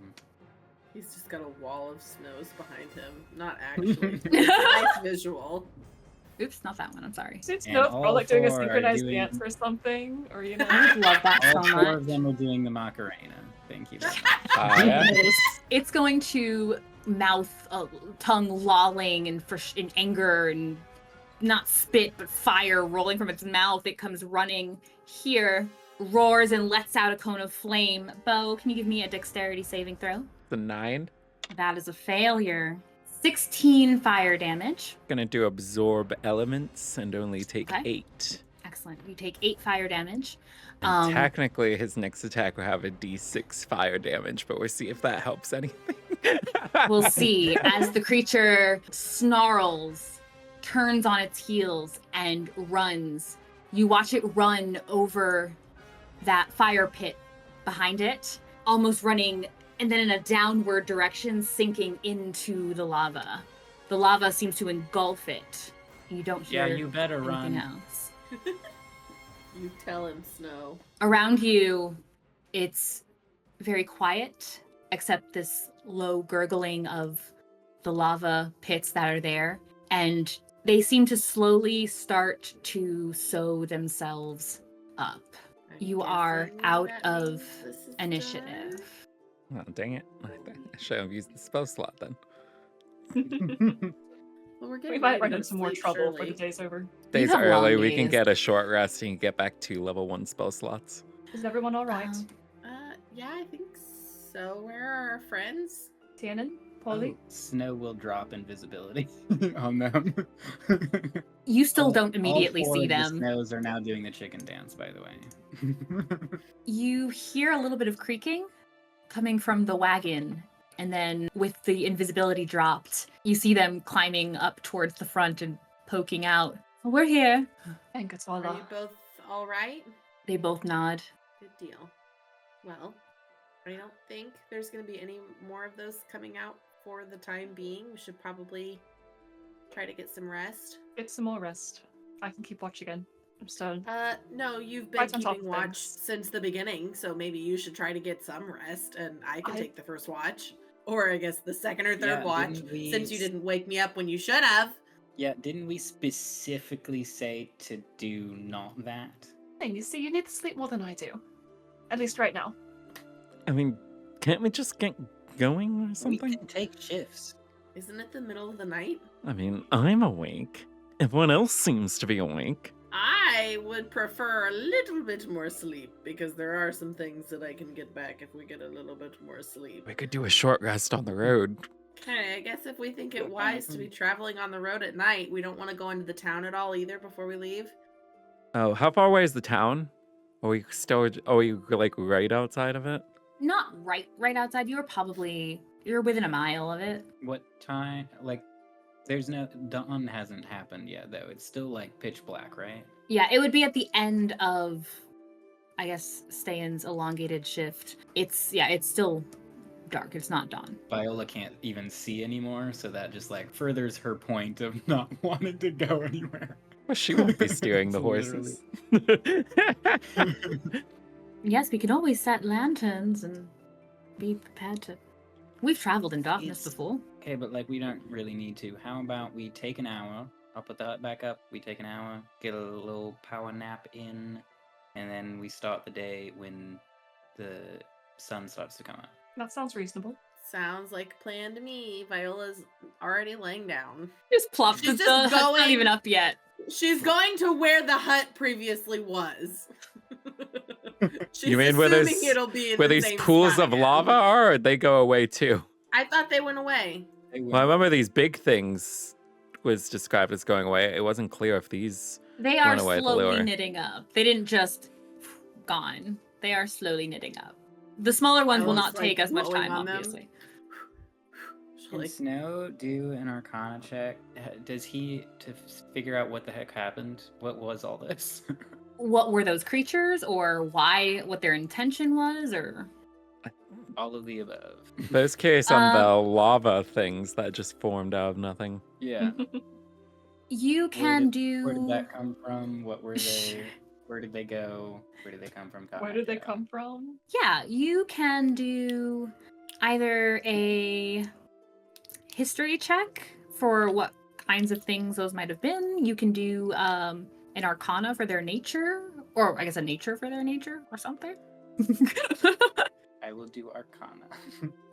Speaker 4: He's just got a wall of snows behind him. Not actually. It's a nice visual.
Speaker 3: Oops, not that one. I'm sorry.
Speaker 2: Seems
Speaker 1: And
Speaker 2: no, we're
Speaker 1: all
Speaker 2: like doing a
Speaker 1: four are
Speaker 2: synchronized
Speaker 1: doing-
Speaker 2: dance or something, or you know.
Speaker 3: I would love that
Speaker 1: All
Speaker 3: so
Speaker 1: four
Speaker 3: much.
Speaker 1: of them are doing the Macarena. Thank you.
Speaker 5: Yeah.
Speaker 3: It's going to mouth, tongue lolling in anger and not spit, but fire rolling from its mouth. It comes running here, roars and lets out a cone of flame. Beau, can you give me a dexterity saving throw?
Speaker 5: The 9.
Speaker 3: That is a failure. 16 fire damage.
Speaker 5: Gonna do absorb elements and only take
Speaker 3: Okay.
Speaker 5: 8.
Speaker 3: Excellent. You take 8 fire damage.
Speaker 5: And technically, his next attack will have a d6 fire damage, but we'll see if that helps anything.
Speaker 3: We'll see as the creature snarls, turns on its heels, and runs. You watch it run over that fire pit behind it, almost running, and then in a downward direction, sinking into the lava. The lava seems to engulf it. You don't hear
Speaker 1: Yeah, you better
Speaker 3: anything
Speaker 1: run.
Speaker 3: else.
Speaker 4: You tell him, Snow.
Speaker 3: Around you, it's very quiet, except this low gurgling of the lava pits that are there. And they seem to slowly start to sew themselves up.
Speaker 4: I'm
Speaker 3: You are
Speaker 4: guessing
Speaker 3: out
Speaker 4: that
Speaker 3: of
Speaker 4: means this is
Speaker 3: Initiative.
Speaker 5: Oh, dang it. I should have used the spell slot then.
Speaker 4: done. Well, we're getting
Speaker 2: We might
Speaker 4: ready
Speaker 2: run
Speaker 4: to
Speaker 2: into some more
Speaker 4: sleep,
Speaker 2: trouble for
Speaker 4: surely.
Speaker 2: the day's over.
Speaker 5: Days
Speaker 3: have
Speaker 5: early,
Speaker 3: long
Speaker 5: we can
Speaker 3: days.
Speaker 5: get a short rest and you can get back to level 1 spell slots.
Speaker 2: Is everyone all right?
Speaker 3: Um,
Speaker 4: Yeah, I think so. Where are our friends?
Speaker 2: Tianan? Polly?
Speaker 1: Snow will drop invisibility on them.
Speaker 3: You still
Speaker 1: All-
Speaker 3: don't immediately
Speaker 1: all four
Speaker 3: see
Speaker 1: of the
Speaker 3: them.
Speaker 1: snows are now doing the chicken dance, by the way.
Speaker 3: You hear a little bit of creaking coming from the wagon, and then with the invisibility dropped, you see them climbing up towards the front and poking out. We're here.
Speaker 2: Thank it's all
Speaker 4: Are you both all right?
Speaker 3: They both nod.
Speaker 4: Good deal. Well, I don't think there's going to be any more of those coming out for the time being. We should probably try to get some rest.
Speaker 2: Get some more rest. I can keep watch again. I'm still.
Speaker 4: No, you've been
Speaker 2: Right on top
Speaker 4: keeping
Speaker 2: of
Speaker 4: watch
Speaker 2: things.
Speaker 4: since the beginning, so maybe you should try to get some rest, and I can
Speaker 2: I-
Speaker 4: take the first watch. Or I guess the second or third
Speaker 1: Yeah,
Speaker 4: watch,
Speaker 1: didn't we
Speaker 4: since you
Speaker 1: s-
Speaker 4: didn't wake me up when you should have.
Speaker 1: Yeah, didn't we specifically say to do not that?
Speaker 2: Thing, you see, you need to sleep more than I do. At least right now.
Speaker 5: I mean, can't we just get going or something?
Speaker 1: We can take shifts.
Speaker 4: Isn't it the middle of the night?
Speaker 5: I mean, I'm awake. Everyone else seems to be awake.
Speaker 4: I would prefer a little bit more sleep, because there are some things that I can get back if we get a little bit more sleep.
Speaker 5: We could do a short rest on the road.
Speaker 4: Okay, I guess if we think it wise to be traveling on the road at night, we don't want to go into the town at all either before we leave.
Speaker 5: Oh, how far away is the town? Are we still? Are we like right outside of it?
Speaker 3: Not right outside. You're within a mile of it.
Speaker 1: What time? Like, there's no dawn hasn't happened yet, though. It's still like pitch black, right?
Speaker 3: Yeah, it would be at the end of, I guess, Ste'yn's elongated shift. It's still dark. It's not dawn.
Speaker 1: Viola can't even see anymore, so that just like furthers her point of not wanting to go anywhere.
Speaker 5: Well, she won't be steering the
Speaker 1: Literally.
Speaker 5: horses.
Speaker 3: Yes, we can always set lanterns and be prepared to. We've traveled in darkness
Speaker 1: It's-
Speaker 3: before.
Speaker 1: Okay, but like we don't really need to. How about we take an hour? I'll put the hut back up. We take an hour, get a little power nap in, and then we start the day when the sun starts to come up.
Speaker 2: That sounds reasonable.
Speaker 4: Sounds like a plan to me. Viola's already laying down.
Speaker 3: Just plop.
Speaker 4: She's
Speaker 3: The
Speaker 4: just
Speaker 3: hut's not
Speaker 4: going-
Speaker 3: even up yet.
Speaker 4: She's going to where the hut previously was. She's
Speaker 5: You mean where
Speaker 4: assuming
Speaker 5: there's-
Speaker 4: it'll be in
Speaker 5: Where
Speaker 4: the
Speaker 5: these
Speaker 4: same
Speaker 5: pools
Speaker 4: spot
Speaker 5: of
Speaker 4: again.
Speaker 5: lava are, or they go away too?
Speaker 4: I thought they went away.
Speaker 1: They will.
Speaker 5: Well, I remember these big things was described as going away. It wasn't clear if these.
Speaker 3: They are
Speaker 5: Run away at the
Speaker 3: slowly
Speaker 5: lure.
Speaker 3: knitting up. They didn't just gone. They are slowly knitting up. The smaller ones will
Speaker 4: Viola's,
Speaker 3: not take
Speaker 4: like,
Speaker 3: as much
Speaker 4: blowing
Speaker 3: time,
Speaker 4: on them.
Speaker 3: obviously.
Speaker 4: She's
Speaker 1: Can
Speaker 4: like,
Speaker 1: Snow do an Arcana check? Does he figure out what the heck happened? What was all this?
Speaker 3: What were those creatures, or why? What their intention was, or
Speaker 1: All of the above.
Speaker 5: Those case on the lava things that just formed out of nothing.
Speaker 1: Yeah.
Speaker 3: you can do.
Speaker 1: Where did that come from? What were they? Where did they go? Where did they come from?
Speaker 2: Where did they
Speaker 1: Katja?
Speaker 2: come from?
Speaker 3: Yeah, you can do either a history check for what kinds of things those might have been. You can do an arcana for their nature, or I guess a nature for their nature, or something.
Speaker 1: I will do Arcana.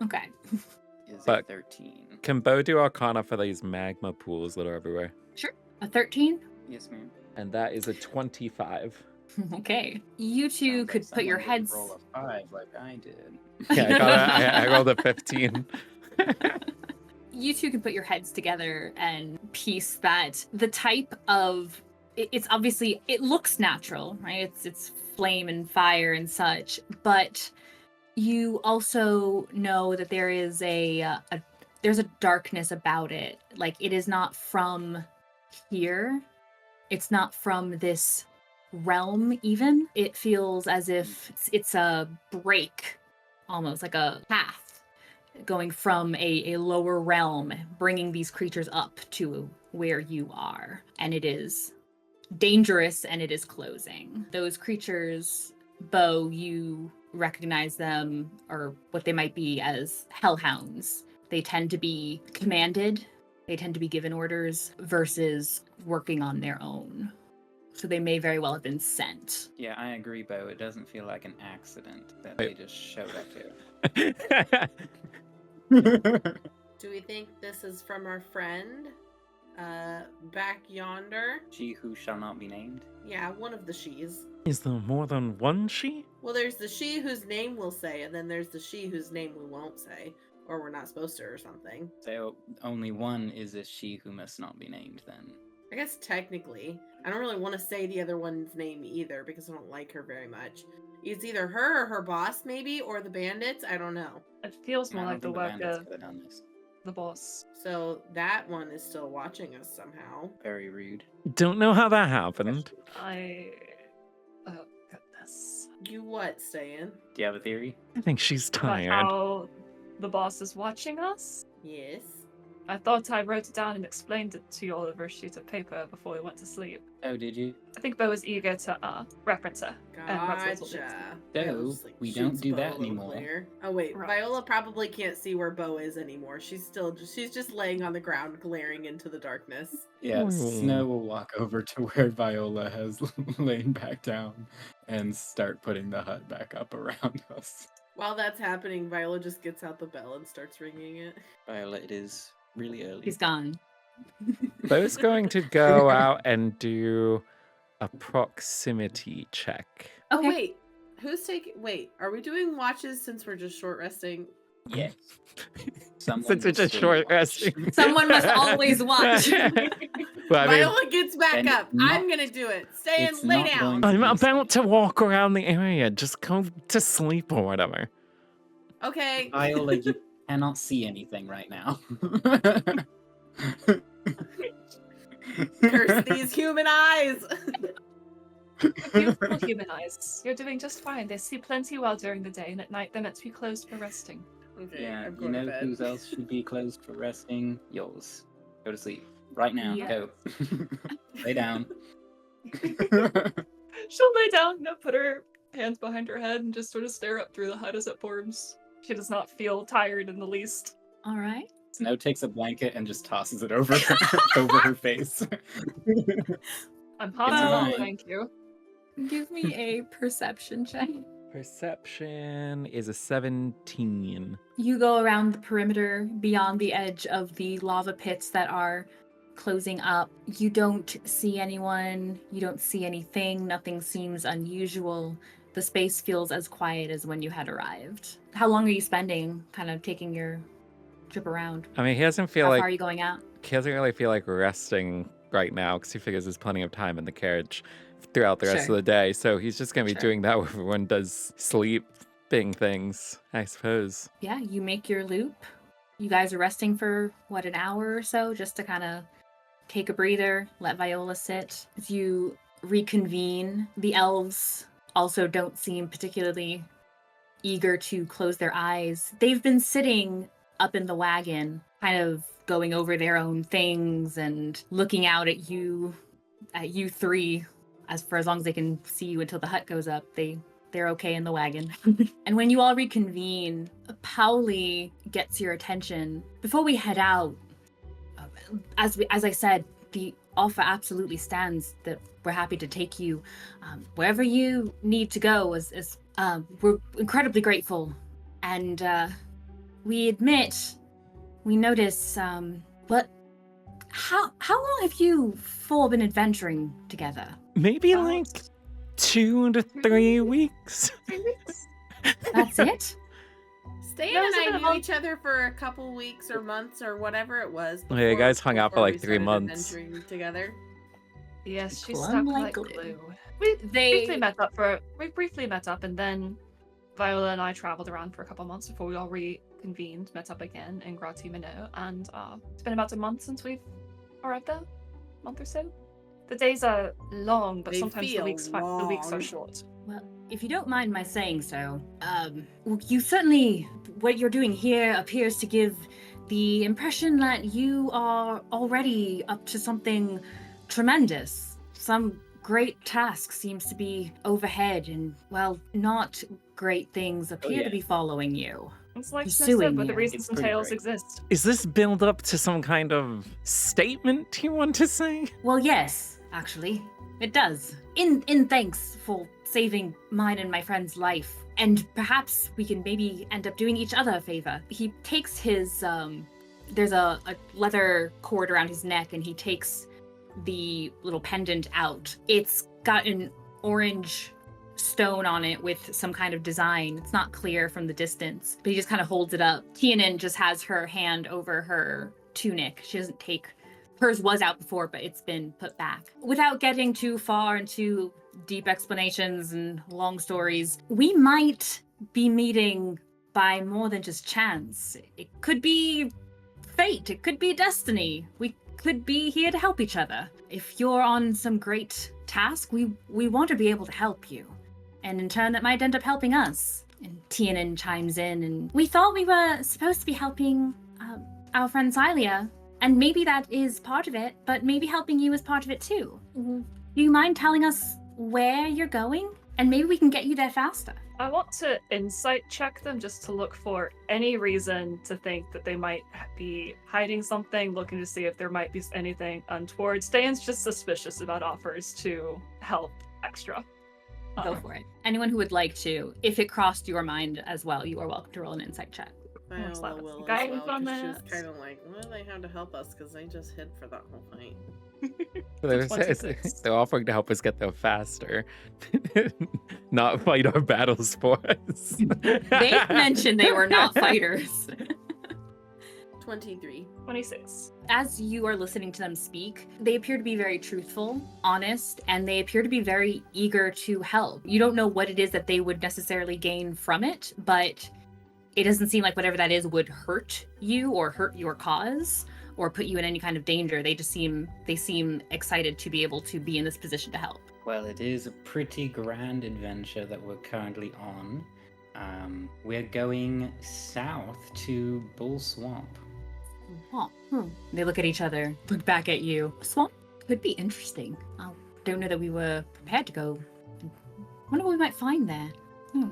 Speaker 3: Okay.
Speaker 1: Is a
Speaker 5: But-
Speaker 1: 13.
Speaker 5: Can Beau do Arcana for these magma pools that are everywhere?
Speaker 3: A 13?
Speaker 1: Yes, ma'am.
Speaker 5: And that is a 25.
Speaker 3: Okay. You two
Speaker 1: Sounds
Speaker 3: could
Speaker 1: like
Speaker 3: put your
Speaker 1: someone didn't
Speaker 3: heads.
Speaker 1: roll a 5 like I did.
Speaker 5: Yeah, I rolled a 15.
Speaker 3: You two can put your heads together and piece that the type of it's obviously it looks natural, right? It's flame and fire and such, but you also know that there is there's a darkness about it. Like it is not from here. It's not from this realm even. It feels as if it's a break, almost like a path going from a lower realm, bringing these creatures up to where you are. And it is dangerous and it is closing. Those creatures, Beau, you recognize them, or what they might be, as Hell Hounds. They tend to be commanded, they tend to be given orders versus working on their own. So they may very well have been sent.
Speaker 1: Yeah, I agree, Beau. It doesn't feel like an accident that they just showed up to.
Speaker 4: do we think this is from our friend? Back yonder?
Speaker 1: She who shall not be named.
Speaker 4: Yeah, one of the she's.
Speaker 5: Is there more than one she?
Speaker 4: Well, there's the she whose name we'll say, and then there's the she whose name we won't say. or we're not supposed to or something.
Speaker 1: So only one is a she who must not be named then.
Speaker 4: I guess technically. I don't really want to say the other one's name either because I don't like her very much. It's either her or her boss, maybe, or the bandits. I don't know.
Speaker 2: It feels
Speaker 1: I
Speaker 2: more
Speaker 1: don't
Speaker 2: like the
Speaker 1: think
Speaker 2: work
Speaker 1: bandits
Speaker 2: of
Speaker 1: could have done this.
Speaker 2: the boss.
Speaker 4: So that one is still watching us somehow.
Speaker 1: Very rude.
Speaker 5: Don't know how that happened.
Speaker 2: Oh, goodness.
Speaker 4: You what, Ste'yn?
Speaker 1: Do you have a theory?
Speaker 5: I think she's
Speaker 2: About
Speaker 5: tired.
Speaker 2: how the boss is watching us?
Speaker 4: Yes.
Speaker 2: I thought I wrote it down and explained it to you all over a sheet of paper before we went to sleep.
Speaker 1: Oh, did you?
Speaker 2: I think Beau was eager to reference her. And that's what we'll do.
Speaker 4: Gotcha.
Speaker 1: So,
Speaker 4: Viola
Speaker 1: we
Speaker 4: shoots
Speaker 1: don't do
Speaker 4: Beau
Speaker 1: that
Speaker 4: a little
Speaker 1: anymore.
Speaker 4: clear. Oh wait,
Speaker 2: Right.
Speaker 4: Viola probably can't see where Beau is anymore. She's just laying on the ground, glaring into the darkness.
Speaker 1: Yeah,
Speaker 5: Hmm.
Speaker 1: Snow will walk over to where Viola has lain back down and start putting the hut back up around us.
Speaker 4: While that's happening, Viola just gets out the bell and starts ringing it.
Speaker 1: Viola, it is really early.
Speaker 3: He's gone.
Speaker 5: Bo's going to go out and do a proximity check.
Speaker 4: Oh
Speaker 3: Okay.
Speaker 4: wait, wait, are we doing watches since we're just short resting?
Speaker 1: Yes. Someone
Speaker 5: Since it's
Speaker 1: will
Speaker 5: just
Speaker 1: still
Speaker 5: short
Speaker 1: watch.
Speaker 5: resting.
Speaker 3: Someone must always watch.
Speaker 5: Well, I mean,
Speaker 4: Viola gets back
Speaker 1: and
Speaker 4: up.
Speaker 1: not-
Speaker 4: I'm gonna do it. Stay
Speaker 1: it's
Speaker 4: and lay
Speaker 1: not
Speaker 4: down.
Speaker 1: going to
Speaker 5: I'm
Speaker 1: be
Speaker 5: about to
Speaker 1: safe.
Speaker 5: walk around the area. Just go to sleep or whatever.
Speaker 4: Okay.
Speaker 1: Viola, you cannot see anything right now.
Speaker 4: Curse these human eyes.
Speaker 2: Beautiful human eyes. You're doing just fine. They see plenty well during the day, and at night they're meant to be closed for resting.
Speaker 4: Okay,
Speaker 1: Yeah,
Speaker 4: I'm
Speaker 1: you
Speaker 4: going
Speaker 1: know
Speaker 4: to bed.
Speaker 1: whose else should be closed for resting? Yours. Go to sleep. Right now.
Speaker 3: Yeah.
Speaker 1: Go. Lay down.
Speaker 2: She'll lay down, put her hands behind her head, and just sort of stare up through the hut as it forms. She does not feel tired in the least.
Speaker 3: All right.
Speaker 1: Snow takes a blanket and just tosses it over over her face.
Speaker 2: I'm
Speaker 1: It's
Speaker 2: hot,
Speaker 1: fine.
Speaker 2: thank you.
Speaker 3: Give me a perception check.
Speaker 5: Perception is a 17.
Speaker 3: You go around the perimeter beyond the edge of the lava pits that are closing up. You don't see anyone. You don't see anything. Nothing seems unusual. The space feels as quiet as when you had arrived. How long are you spending kind of taking your trip around?
Speaker 5: I mean, he doesn't feel
Speaker 3: How
Speaker 5: like
Speaker 3: far are you going out?
Speaker 5: he doesn't really feel like resting right now because he figures there's plenty of time in the carriage throughout the rest
Speaker 3: Sure.
Speaker 5: of the day. So he's just gonna be
Speaker 3: Sure.
Speaker 5: doing that when everyone does sleeping things, I suppose.
Speaker 3: Yeah, you make your loop. You guys are resting for, what, an hour or so just to kind of take a breather, let Viola sit. As you reconvene, the elves also don't seem particularly eager to close their eyes. They've been sitting up in the wagon, kind of going over their own things and looking out at you three, as long as they can see you until the hut goes up. They're okay in the wagon. And when you all reconvene, Pauli gets your attention. Before we head out, as I said, the offer absolutely stands that we're happy to take you wherever you need to go. We're incredibly grateful, and we admit we notice. But how long have you four been adventuring together?
Speaker 5: Maybe like 2 to 3 weeks.
Speaker 3: That's it.
Speaker 4: Ste'yn
Speaker 2: That was
Speaker 4: and
Speaker 2: a bit
Speaker 4: I
Speaker 2: of
Speaker 4: knew
Speaker 2: a-
Speaker 4: each other for a couple weeks or months or whatever it was.
Speaker 5: Yeah, you guys hung out for
Speaker 4: before
Speaker 5: like
Speaker 4: we
Speaker 5: 3
Speaker 4: started
Speaker 5: months.
Speaker 4: adventuring together.
Speaker 2: Yes, she
Speaker 3: Plum
Speaker 2: stuck
Speaker 3: like
Speaker 2: like
Speaker 3: glue.
Speaker 2: glue. We
Speaker 3: They
Speaker 2: briefly met up, and then Viola and I traveled around for a couple months before we all reconvened, met up again in Gratimino, and it's been about a month since we've arrived there. Month or so. The days are long, but
Speaker 4: They
Speaker 2: sometimes the
Speaker 4: feel
Speaker 2: weeks are
Speaker 4: long.
Speaker 2: short.
Speaker 3: Well, if you don't mind my saying so, you certainly, what you're doing here appears to give the impression that you are already up to something tremendous. Some great task seems to be overhead, and, well, not great things appear
Speaker 1: yeah.
Speaker 3: to be following you.
Speaker 2: It's like Snow
Speaker 3: Pursuing
Speaker 2: said, but the
Speaker 3: you.
Speaker 2: reasons
Speaker 1: It's
Speaker 2: and
Speaker 1: pretty
Speaker 2: tales
Speaker 1: great.
Speaker 2: exist.
Speaker 5: Is this build up to some kind of statement you want to say?
Speaker 3: Well, yes, actually, it does. In thanks for saving mine and my friend's life, and perhaps we can maybe end up doing each other a favor. He takes his there's a leather cord around his neck, and he takes the little pendant out. It's got an orange stone on it with some kind of design. It's not clear from the distance, but he just kind of holds it up. Tiernan just has her hand over her tunic. She doesn't take... Hers was out before, but it's been put back. Without getting too far into deep explanations and long stories, we might be meeting by more than just chance. It could be fate. It could be destiny. We could be here to help each other. If you're on some great task, we want to be able to help you. And in turn, that might end up helping us. And Tiernan chimes in, and we thought we were supposed to be helping our friend Xylia. And maybe that is part of it, but maybe helping you is part of it too. Do you mind telling us where you're going? And maybe we can get you there faster.
Speaker 2: I want to insight check them just to look for any reason to think that they might be hiding something, looking to see if there might be anything untoward. Ste'yn's just suspicious about offers to help extra.
Speaker 3: Go for it. Anyone who would like to, if it crossed your mind as well, you are welcome to roll an insight check.
Speaker 4: Viola will as
Speaker 2: Guidance
Speaker 4: well,
Speaker 2: on
Speaker 4: 'cause she
Speaker 2: that.
Speaker 4: was kind of like, well, they had to help us because they just hid for that whole fight.
Speaker 5: They're offering to help us get there faster, not fight our battles for us.
Speaker 3: They mentioned they were not fighters.
Speaker 4: 23.
Speaker 2: 26.
Speaker 3: As you are listening to them speak, they appear to be very truthful, honest, and they appear to be very eager to help. You don't know what it is that they would necessarily gain from it, but it doesn't seem like whatever that is would hurt you or hurt your cause or put you in any kind of danger. They seem excited to be able to be in this position to help.
Speaker 1: Well, it is a pretty grand adventure that we're currently on. We're going south to Bull Swamp.
Speaker 3: Oh, They look at each other, look back at you. Swamp could be interesting. I don't know that we were prepared to go. Wonder what we might find there.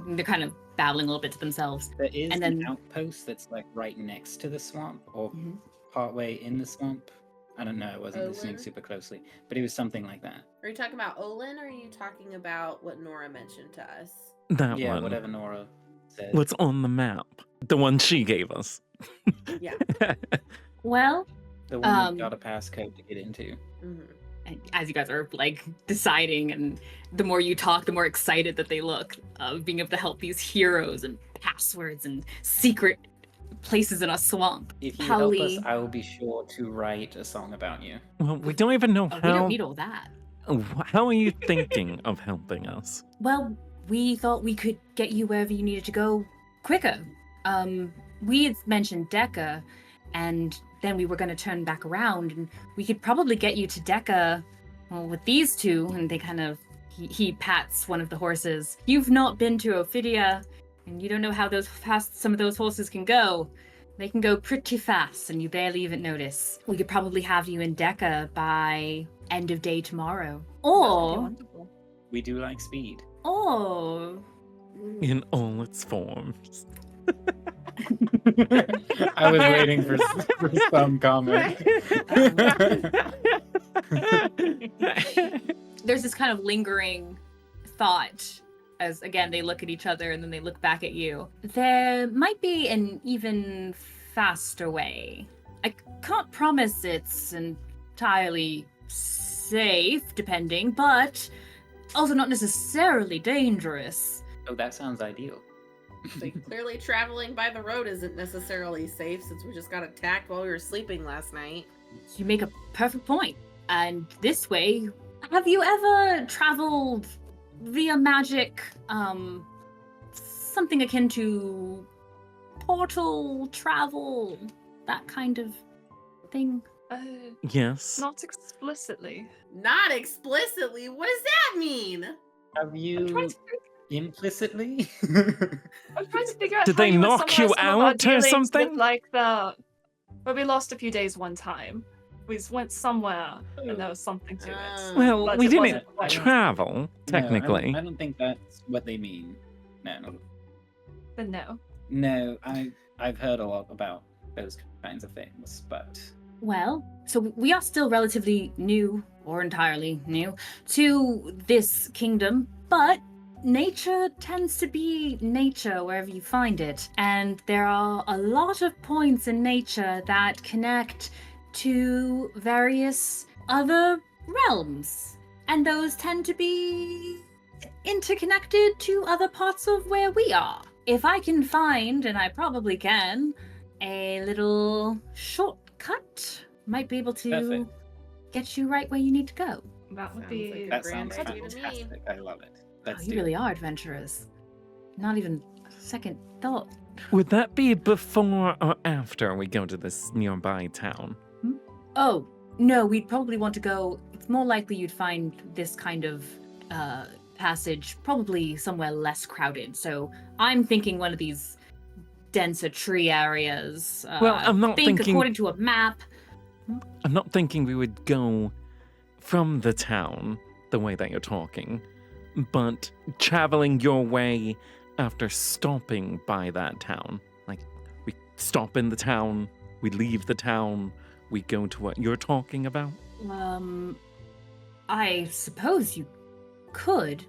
Speaker 3: They're kind of babbling a little bit to themselves.
Speaker 1: There is
Speaker 3: And
Speaker 1: an
Speaker 3: then-
Speaker 1: outpost that's like right next to the swamp, or partway in the swamp. I don't know, I wasn't listening
Speaker 4: Olin?
Speaker 1: super closely, but it was something like that.
Speaker 4: Are you talking about Olin, or are you talking about what Nora mentioned to us?
Speaker 5: That
Speaker 1: Yeah,
Speaker 5: one.
Speaker 1: whatever Nora said.
Speaker 5: What's on the map? The one she gave us.
Speaker 4: Yeah.
Speaker 3: Well,
Speaker 1: The one that got a passcode to get into.
Speaker 4: hmm
Speaker 3: and as you guys are like deciding, and the more you talk, the more excited that they look of being able to help these heroes and passwords and secret places in a swamp.
Speaker 1: If you
Speaker 3: Holly-
Speaker 1: help us, I will be sure to write a song about you.
Speaker 5: Well, we don't even know
Speaker 3: We
Speaker 5: how.
Speaker 3: don't need all that.
Speaker 5: How are you thinking of helping us?
Speaker 3: Well, we thought we could get you wherever you needed to go quicker. We had mentioned Decca, and then we were going to turn back around, and we could probably get you to Decca, well, with these two. And they kind of, he pats one of the horses. You've not been to Ophidia, and you don't know how fast some of those horses can go. They can go pretty fast, and you barely even notice. We could probably have you in Decca by end of day tomorrow. Or,
Speaker 2: Wonderful.
Speaker 1: We do like speed.
Speaker 3: or
Speaker 5: In all its forms.
Speaker 1: I was waiting for some comment.
Speaker 3: there's this kind of lingering thought as, again, they look at each other and then they look back at you. There might be an even faster way. I can't promise it's entirely safe, depending, but also not necessarily dangerous.
Speaker 1: Oh, that sounds ideal.
Speaker 4: Like, clearly traveling by the road isn't necessarily safe since we just got attacked while we were sleeping last night.
Speaker 3: You make a perfect point. And this way, have you ever traveled via magic, something akin to portal travel, that kind of thing?
Speaker 5: Yes.
Speaker 2: Not explicitly.
Speaker 4: Not explicitly? What does that mean?
Speaker 1: Have
Speaker 2: I'm
Speaker 1: you
Speaker 2: trying to,
Speaker 1: implicitly?
Speaker 2: I'm trying to figure out
Speaker 5: Did
Speaker 2: how
Speaker 5: they
Speaker 2: you would
Speaker 5: knock
Speaker 2: summarize
Speaker 5: you
Speaker 2: some of our
Speaker 5: out or
Speaker 2: dealings
Speaker 5: something?
Speaker 2: with, like the... But we lost a few days one time. We went somewhere and there was something to it.
Speaker 5: Well,
Speaker 2: But
Speaker 5: we
Speaker 2: it
Speaker 5: didn't
Speaker 2: wasn't quite-
Speaker 5: travel, technically.
Speaker 1: No, I don't think that's what they mean. No.
Speaker 2: Then no.
Speaker 1: No, I've heard a lot about those kinds of things, but
Speaker 3: Well, so we are still relatively new, or entirely new, to this kingdom, but nature tends to be nature wherever you find it. And there are a lot of points in nature that connect to various other realms. And those tend to be interconnected to other parts of where we are. If I can find, and I probably can, a little shortcut, might be able to
Speaker 1: Perfect.
Speaker 3: get you right where you need to go.
Speaker 2: That would
Speaker 4: Sounds
Speaker 2: be
Speaker 4: like a
Speaker 1: That
Speaker 4: grand
Speaker 1: sounds
Speaker 4: idea to me.
Speaker 1: fantastic. I love it.
Speaker 3: Oh,
Speaker 1: Let's
Speaker 3: you
Speaker 1: do
Speaker 3: really
Speaker 1: it.
Speaker 3: are adventurers. Not even a second thought.
Speaker 5: Would that be before or after we go to this nearby town?
Speaker 3: Oh, no, we'd probably want to go. It's more likely you'd find this kind of passage probably somewhere less crowded. So I'm thinking one of these denser tree areas.
Speaker 5: Well, I'm not thinking-
Speaker 3: according to a map.
Speaker 5: I'm not thinking we would go from the town the way that you're talking, but traveling your way after stopping by that town. Like, we stop in the town, we leave the town, we go to what you're talking about.
Speaker 3: I suppose you could.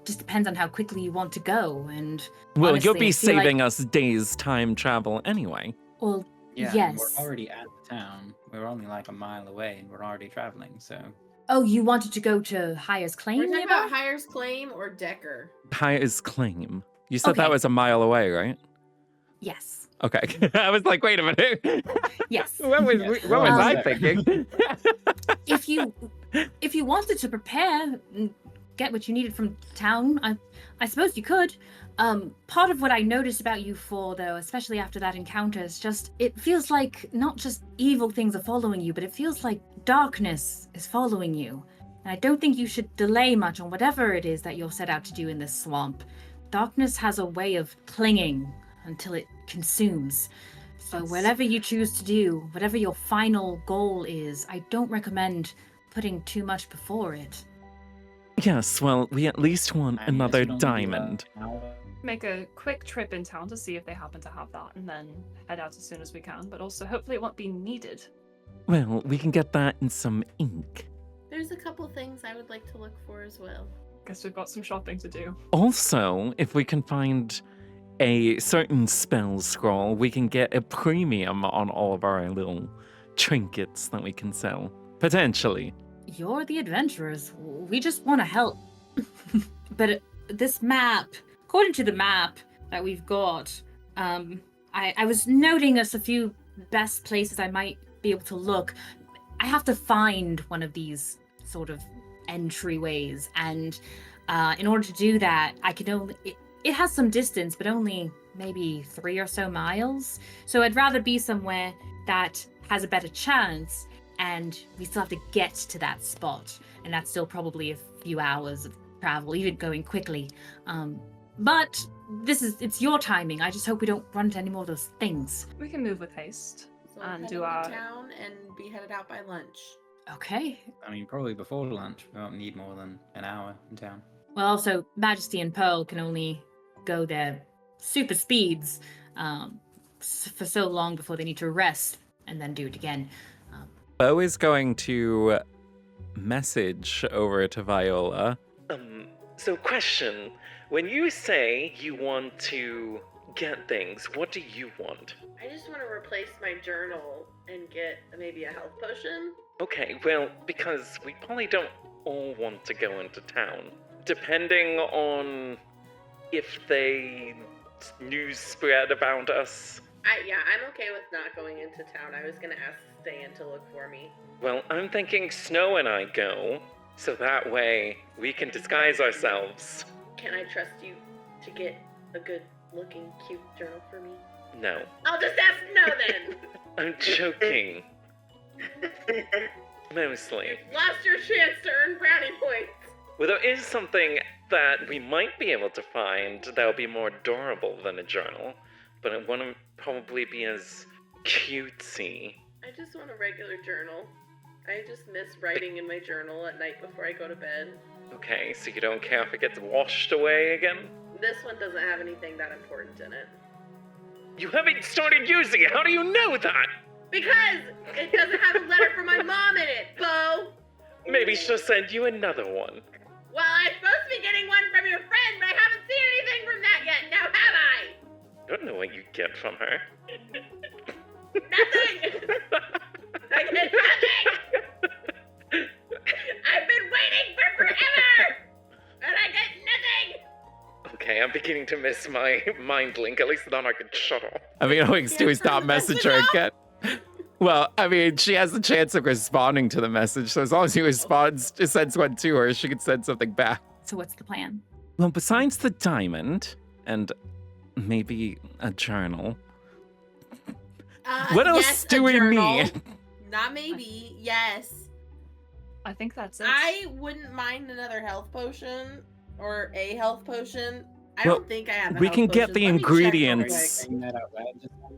Speaker 3: Just depends on how quickly you want to go, and
Speaker 5: Well,
Speaker 3: honestly,
Speaker 5: you'll
Speaker 3: I
Speaker 5: be
Speaker 3: feel like-
Speaker 5: saving us days' time travel anyway.
Speaker 3: Well,
Speaker 1: Yeah,
Speaker 3: yes.
Speaker 1: we're already at the town. We're only like a mile away, and we're already traveling. So
Speaker 3: Oh, you wanted to go to Hire's Claim?
Speaker 4: We're talking
Speaker 3: nearby?
Speaker 4: about Hire's Claim or Decker.
Speaker 5: Hire's Claim. You said that
Speaker 3: Okay.
Speaker 5: was a mile away, right?
Speaker 3: Yes.
Speaker 5: Okay. I was like, wait a minute.
Speaker 3: Yes.
Speaker 5: what was,
Speaker 1: Yes.
Speaker 5: what was I
Speaker 3: Um,
Speaker 5: thinking?
Speaker 3: if you wanted to prepare and get what you needed from town, I suppose you could. Part of what I noticed about you four, though, especially after that encounter, is just it feels like not just evil things are following you, but it feels like darkness is following you. And I don't think you should delay much on whatever it is that you're set out to do in this swamp. Darkness has a way of clinging until it consumes. So
Speaker 2: That's-
Speaker 3: whatever you choose to do, whatever your final goal is, I don't recommend putting too much before it.
Speaker 5: Yes, well, we at least want
Speaker 1: I mean,
Speaker 5: another
Speaker 1: it should only be,
Speaker 5: diamond.
Speaker 1: an hour.
Speaker 2: Make a quick trip in town to see if they happen to have that, and then head out as soon as we can. But also, hopefully, it won't be needed.
Speaker 5: Well, we can get that in some ink.
Speaker 4: There's a couple things I would like to look for as well.
Speaker 2: Guess we've got some shopping to do.
Speaker 5: Also, if we can find a certain spell scroll, we can get a premium on all of our little trinkets that we can sell. Potentially.
Speaker 3: You're the adventurers. We just want to help. But this map, according to the map that we've got, I was noting us a few best places I might be able to look. I have to find one of these sort of entryways, and in order to do that, I can only. It has some distance, but only maybe 3 or so miles. So I'd rather be somewhere that has a better chance, and we still have to get to that spot, and that's still probably a few hours of travel, even going quickly. But it's your timing. I just hope we don't run into any more of those things.
Speaker 2: We can move with haste.
Speaker 4: So
Speaker 2: And
Speaker 4: head
Speaker 2: do
Speaker 4: into
Speaker 2: our-
Speaker 4: town and be headed out by lunch.
Speaker 3: Okay.
Speaker 1: I mean, probably before lunch. We won't need more than an hour in town.
Speaker 3: Well, also, Majesty and Pearl can only go their super speeds for so long before they need to rest and then do it again.
Speaker 5: Beau is going to message over to Viola. So question. When you say you want to get things, what do you want?
Speaker 4: I just want to replace my journal and get maybe a health potion.
Speaker 5: Okay, well, because we probably don't all want to go into town. Depending on if they news spread about us.
Speaker 4: I'm okay with not going into town. I was gonna ask Ste'yn to look for me.
Speaker 5: Well, I'm thinking Snow and I go, so that way we can disguise ourselves.
Speaker 4: Can I trust you to get a good looking, cute journal for me?
Speaker 5: No,
Speaker 4: I'll just ask no then!
Speaker 5: I'm joking. Mostly.
Speaker 4: You've lost your chance to earn brownie points!
Speaker 5: Well, there is something that we might be able to find that'll be more durable than a journal, but it wouldn't probably be as cutesy.
Speaker 4: I just want a regular journal. I just miss writing in my journal at night before I go to bed.
Speaker 5: Okay, so you don't care if it gets washed away again?
Speaker 4: This one doesn't have anything that important in it.
Speaker 5: You haven't started using it! How do you know that?
Speaker 4: Because it doesn't have a letter from my mom in it, Beau!
Speaker 5: Maybe she'll send you another one.
Speaker 4: Well, I'm supposed to be getting one from your friend, but I haven't seen anything from that yet, now have I?
Speaker 5: I don't know what you get from her.
Speaker 4: Nothing! I get nothing! I've been waiting for forever!
Speaker 5: Okay, I'm beginning to miss my mind link. At least then I can shut off. I mean, all we can do is
Speaker 4: turn
Speaker 5: not
Speaker 4: the
Speaker 5: message her
Speaker 4: message
Speaker 5: again. Well, I mean, she has the chance of responding to the message, so as long as he responds, just sends one to her, she can send something back.
Speaker 3: So what's the plan?
Speaker 5: Well, besides the diamond and maybe a journal, what else
Speaker 4: yes,
Speaker 5: do
Speaker 4: a
Speaker 5: we
Speaker 4: journal.
Speaker 5: need?
Speaker 4: Not maybe. Yes.
Speaker 2: I think that's it.
Speaker 4: I wouldn't mind another health potion or a health potion. I
Speaker 5: Well,
Speaker 4: don't think I have a
Speaker 5: we
Speaker 4: health
Speaker 5: can get
Speaker 4: potion.
Speaker 5: the
Speaker 4: Let me check real
Speaker 5: ingredients.
Speaker 4: quick.
Speaker 1: Saying that out loud just now.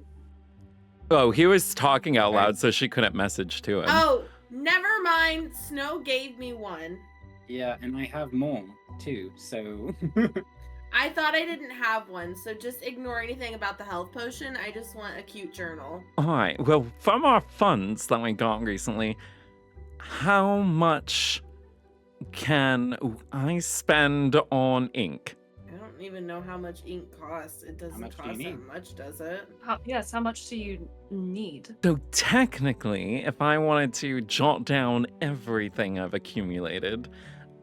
Speaker 5: Oh, he was talking out loud, so she couldn't message to him.
Speaker 4: Oh, never mind. Snow gave me one.
Speaker 1: Yeah, and I have more too, so.
Speaker 4: I thought I didn't have one, so just ignore anything about the health potion. I just want a cute journal.
Speaker 5: All right. Well, from our funds that we got recently, how much can I spend on ink?
Speaker 4: I don't even know how much ink costs. It doesn't
Speaker 1: much do you
Speaker 4: cost that
Speaker 1: need?
Speaker 4: much, does it?
Speaker 2: Yes, how much do you need?
Speaker 5: So technically, if I wanted to jot down everything I've accumulated,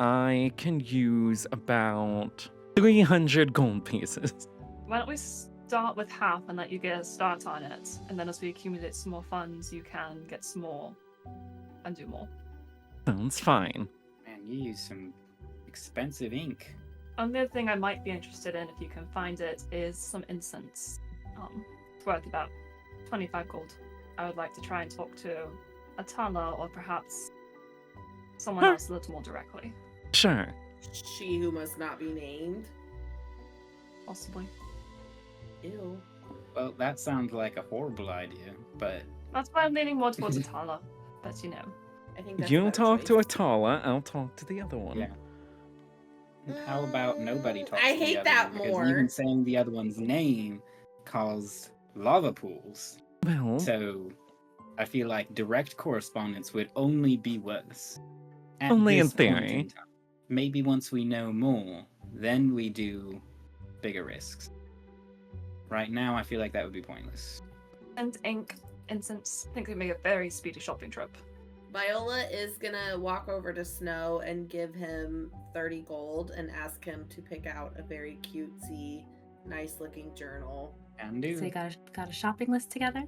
Speaker 5: I can use about 300 gold pieces.
Speaker 2: Why don't we start with half and let you get a start on it, and then as we accumulate some more funds, you can get some more and do more.
Speaker 5: Sounds fine.
Speaker 1: Man, you use some expensive ink.
Speaker 2: Another thing I might be interested in, if you can find it, is some incense. It's worth about 25 gold. I would like to try and talk to Atala or perhaps someone else a little more directly.
Speaker 5: Sure.
Speaker 4: She who must not be named.
Speaker 2: Possibly.
Speaker 4: Ew.
Speaker 1: Well, that sounds like a horrible idea, but
Speaker 2: That's why I'm leaning more towards Atala. But you know.
Speaker 4: I think that's a
Speaker 5: You'll
Speaker 4: better
Speaker 5: talk to
Speaker 4: choice.
Speaker 5: Atala, I'll talk to the other one.
Speaker 1: yeah. How about nobody talks
Speaker 4: I
Speaker 1: to the
Speaker 4: hate
Speaker 1: other
Speaker 4: that
Speaker 1: one? Because
Speaker 4: more.
Speaker 1: even saying the other one's name caused lava pools.
Speaker 5: Well,
Speaker 1: So I feel like direct correspondence would only be worse. At
Speaker 5: Only in
Speaker 1: this point
Speaker 5: theory.
Speaker 1: time. Maybe once we know more, then we do bigger risks. Right now, I feel like that would be pointless.
Speaker 2: And ink, incense. I think we make a very speedy shopping trip.
Speaker 4: Viola is gonna walk over to Snow and give him 30 gold and ask him to pick out a very cutesy, nice looking journal.
Speaker 1: Can do.
Speaker 3: So you got a shopping list together?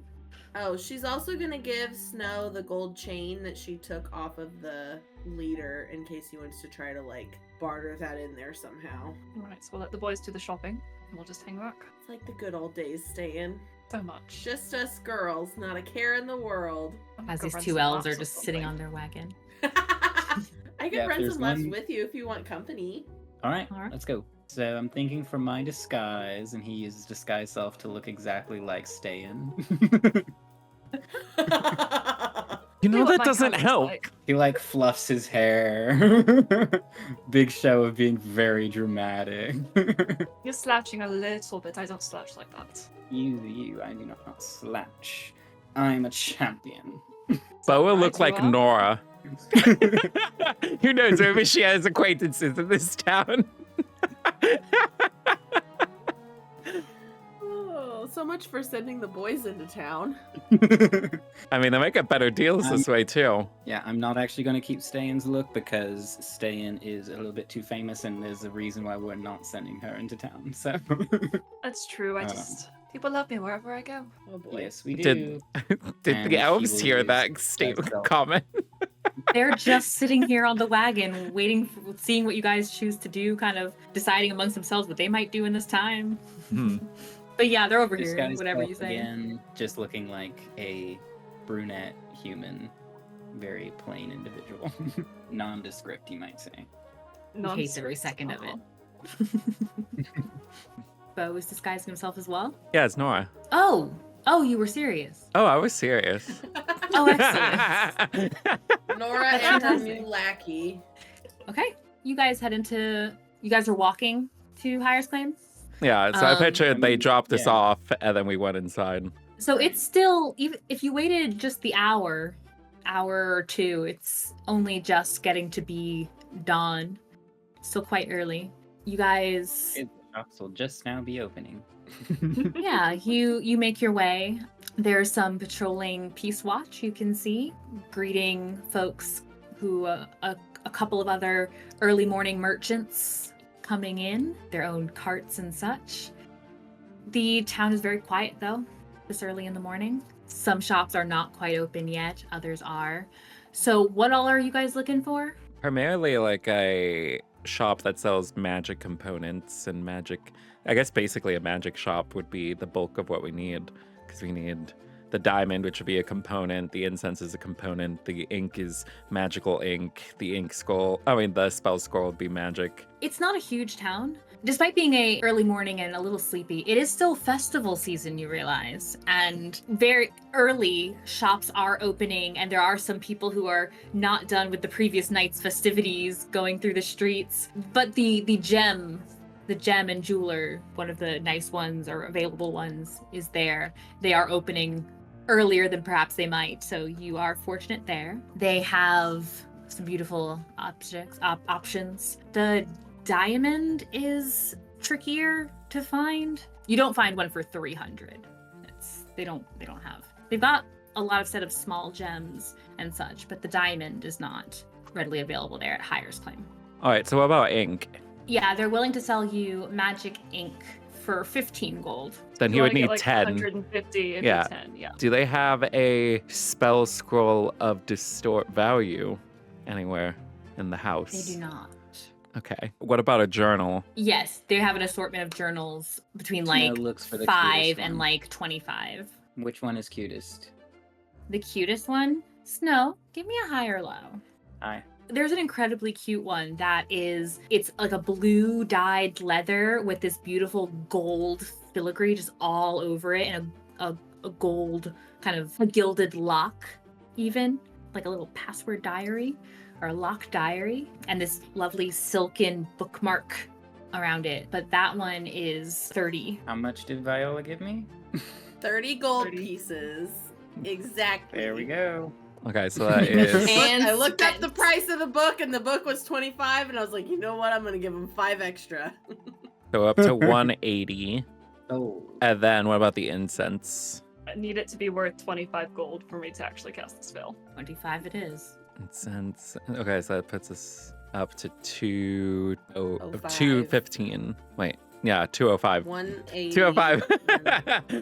Speaker 4: Oh, she's also gonna give Snow the gold chain that she took off of the leader in case he wants to try to like barter that in there somehow.
Speaker 2: Alright, so we'll let the boys do the shopping, and we'll just hang back.
Speaker 4: It's like the good old days, Ste'yn.
Speaker 2: So much.
Speaker 4: Just us girls, not a care in the world.
Speaker 3: As
Speaker 2: Go
Speaker 3: these
Speaker 2: run
Speaker 3: two
Speaker 2: some
Speaker 3: elves are
Speaker 2: laps or
Speaker 3: just sitting
Speaker 2: something.
Speaker 3: on their wagon.
Speaker 4: I can
Speaker 1: Yeah, if
Speaker 4: run
Speaker 1: there's
Speaker 4: some laps
Speaker 1: one-
Speaker 4: with you if you want company.
Speaker 1: All right,
Speaker 3: All right.
Speaker 1: let's go. So I'm thinking for my disguise, and he uses disguise self to look exactly like Ste'yn.
Speaker 5: you know
Speaker 2: what
Speaker 5: that
Speaker 2: my
Speaker 5: doesn't
Speaker 2: cousin's
Speaker 5: help.
Speaker 2: like.
Speaker 1: He like fluffs his hair. Big show of being very dramatic.
Speaker 2: You're slouching a little bit. I don't slouch like that.
Speaker 1: you, I do not slouch. I'm a champion.
Speaker 5: Beau will
Speaker 2: Right,
Speaker 5: look
Speaker 2: you
Speaker 5: like
Speaker 2: are?
Speaker 5: Nora. Who knows? Maybe she has acquaintances in this town.
Speaker 4: Oh, so much for sending the boys into town.
Speaker 5: I mean, they might get better deals this way too.
Speaker 1: Yeah, I'm not actually going to keep Ste'yn's look because Ste'yn is a little bit too famous, and there's a reason why we're not sending her into town. So
Speaker 2: That's true. I just people love me wherever I go.
Speaker 4: Oh boy.
Speaker 1: yes, we do.
Speaker 5: Did
Speaker 1: And
Speaker 5: the
Speaker 1: she
Speaker 5: elves
Speaker 1: will
Speaker 5: hear
Speaker 1: use
Speaker 5: that statement
Speaker 1: herself.
Speaker 5: comment?
Speaker 3: They're just sitting here on the wagon, waiting, seeing what you guys choose to do, kind of deciding amongst themselves what they might do in this time.
Speaker 5: Hmm.
Speaker 3: But yeah, they're over here,
Speaker 1: Disguise
Speaker 3: whatever
Speaker 1: self
Speaker 3: you say.
Speaker 1: again, just looking like a brunette human, very plain individual, nondescript, you might say.
Speaker 3: He hates every second of it. Beau is disguising himself as well?
Speaker 5: Yeah, it's Nora.
Speaker 3: Oh, you were serious.
Speaker 5: Oh, I was serious.
Speaker 3: Oh, excellent.
Speaker 4: Nora and her new lackey.
Speaker 3: Okay, you guys are walking to Hire's Claim?
Speaker 5: Yeah, so I
Speaker 3: Um,
Speaker 5: pictured they dropped us
Speaker 1: yeah.
Speaker 5: off and then we went inside.
Speaker 3: So it's still, even if you waited just the hour or two, it's only just getting to be dawn. Still quite early. You guys,
Speaker 1: The shops will just now be opening.
Speaker 3: yeah, you make your way. There's some patrolling Peace Watch you can see, greeting folks who, a couple of other early morning merchants coming in, their own carts and such. The town is very quiet, though, this early in the morning. Some shops are not quite open yet, others are. So what all are you guys looking for?
Speaker 5: Primarily like a shop that sells magic components and magic. I guess basically a magic shop would be the bulk of what we need, because we need the diamond, which would be a component. The incense is a component. The ink is magical ink. The spell scroll would be magic.
Speaker 3: It's not a huge town. Despite being a early morning and a little sleepy, it is still festival season, you realize. And very early, shops are opening, and there are some people who are not done with the previous night's festivities going through the streets. But the gem and jeweler, one of the nice ones or available ones, is there. They are opening earlier than perhaps they might, so you are fortunate there. They have some beautiful options. The diamond is trickier to find. You don't find one for 300. They don't have. They've got a lot of set of small gems and such, but the diamond is not readily available there at Hire's Claim.
Speaker 5: All right, so what about ink?
Speaker 3: Yeah, they're willing to sell you magic ink for 15 gold.
Speaker 5: Then he
Speaker 2: You
Speaker 5: would
Speaker 2: wanna
Speaker 5: need
Speaker 2: get,
Speaker 5: 10.
Speaker 2: 150 if
Speaker 5: Yeah.
Speaker 2: it's 10, yeah.
Speaker 5: Do they have a spell scroll of distort value anywhere in the house?
Speaker 3: They do not.
Speaker 5: Okay. What about a journal?
Speaker 3: Yes, they have an assortment of journals between
Speaker 1: Snow
Speaker 3: like
Speaker 1: looks for the
Speaker 3: 5
Speaker 1: cutest
Speaker 3: and
Speaker 1: one.
Speaker 3: like 25.
Speaker 1: Which one is cutest?
Speaker 3: The cutest one? Snow, give me a high or low.
Speaker 1: Hi.
Speaker 3: There's an incredibly cute one it's like a blue dyed leather with this beautiful gold filigree just all over it, and a gold kind of a gilded lock, even like a little password diary or a lock diary, and this lovely silken bookmark around it. But that one is 30.
Speaker 1: How much did Viola give me?
Speaker 4: 30 gold
Speaker 2: 30.
Speaker 4: pieces. Exactly.
Speaker 1: There we go.
Speaker 5: Okay, so that is...
Speaker 3: And
Speaker 4: I looked up the
Speaker 3: spent.
Speaker 4: price of the book, and the book was 25, and I was like, you know what? I'm going to give him 5 extra.
Speaker 5: So up to 180.
Speaker 1: Oh.
Speaker 5: And then what about the incense?
Speaker 2: I need it to be worth 25 gold for me to actually cast the spell.
Speaker 3: 25 it is.
Speaker 5: Incense. Okay, so that puts us up to
Speaker 4: 205.
Speaker 5: 215. Wait, yeah, 205.
Speaker 4: 180.
Speaker 5: 205.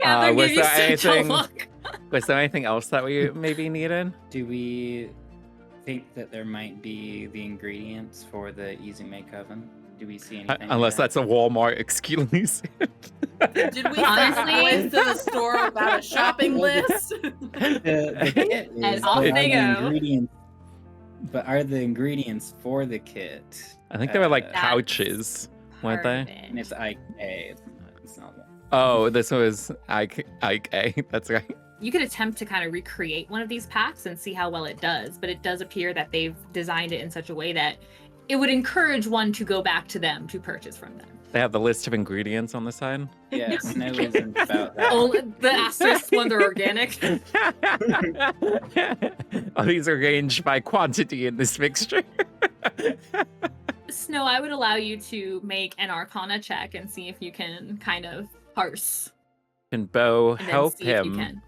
Speaker 3: Yeah, they're
Speaker 5: was
Speaker 3: giving you
Speaker 5: there
Speaker 3: such a
Speaker 5: anything-
Speaker 3: look.
Speaker 5: Was there anything else that we maybe needed?
Speaker 1: Do we think that there might be the ingredients for the easy make oven? Do we see anything? like
Speaker 5: Unless
Speaker 1: that?
Speaker 5: that's a Walmart exclusive.
Speaker 4: Did we send
Speaker 3: Honestly-
Speaker 4: boys to the store about a shopping list?
Speaker 1: The kit is,
Speaker 3: And off
Speaker 1: but
Speaker 3: they
Speaker 1: are the
Speaker 3: go.
Speaker 1: ingredients- But are the ingredients for the kit?
Speaker 5: I think they were like
Speaker 1: That's
Speaker 5: pouches, weren't
Speaker 3: Part of
Speaker 5: they?
Speaker 1: And
Speaker 3: it.
Speaker 1: it's IK. It's not one.
Speaker 5: Oh, this was IK. That's right.
Speaker 3: You could attempt to kind of recreate one of these packs and see how well it does, but it does appear that they've designed it in such a way that it would encourage one to go back to them to purchase from them.
Speaker 5: They have the list of ingredients on the side.
Speaker 1: Yeah, Snow isn't about that.
Speaker 3: Only the asterisk ones are organic.
Speaker 5: Oh, these are arranged by quantity in this mixture.
Speaker 3: Snow, I would allow you to make an Arcana check and see if you can kind of parse.
Speaker 5: Can Beau
Speaker 3: And then
Speaker 5: help
Speaker 3: see if you
Speaker 5: him
Speaker 3: can.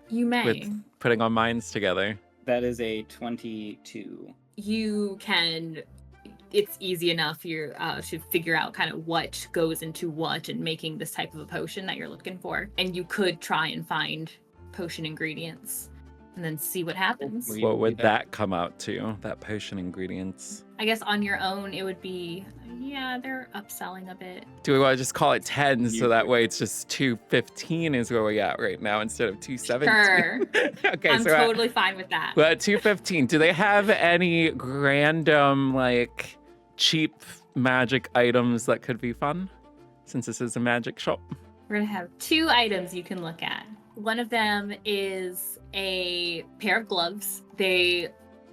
Speaker 3: You may.
Speaker 5: with putting our minds together?
Speaker 1: That is a 22.
Speaker 3: You can. It's easy enough to figure out kind of what goes into what and making this type of a potion that you're looking for. And you could try and find potion ingredients and then see what happens.
Speaker 1: We
Speaker 5: What
Speaker 1: do
Speaker 5: would
Speaker 1: that.
Speaker 5: that come out to? That potion ingredients.
Speaker 3: I guess on your own, it would be, yeah, they're upselling a bit.
Speaker 5: Do we want to just call it 10 so
Speaker 1: You-
Speaker 5: that way it's just 215 is where we're at right now instead of 217?
Speaker 3: Sure.
Speaker 5: Okay,
Speaker 3: I'm
Speaker 5: so
Speaker 3: totally fine with that.
Speaker 5: well, at 215, do they have any random, like, cheap magic items that could be fun? Since this is a magic shop.
Speaker 3: We're gonna have 2 items you can look at. One of them is a pair of gloves. They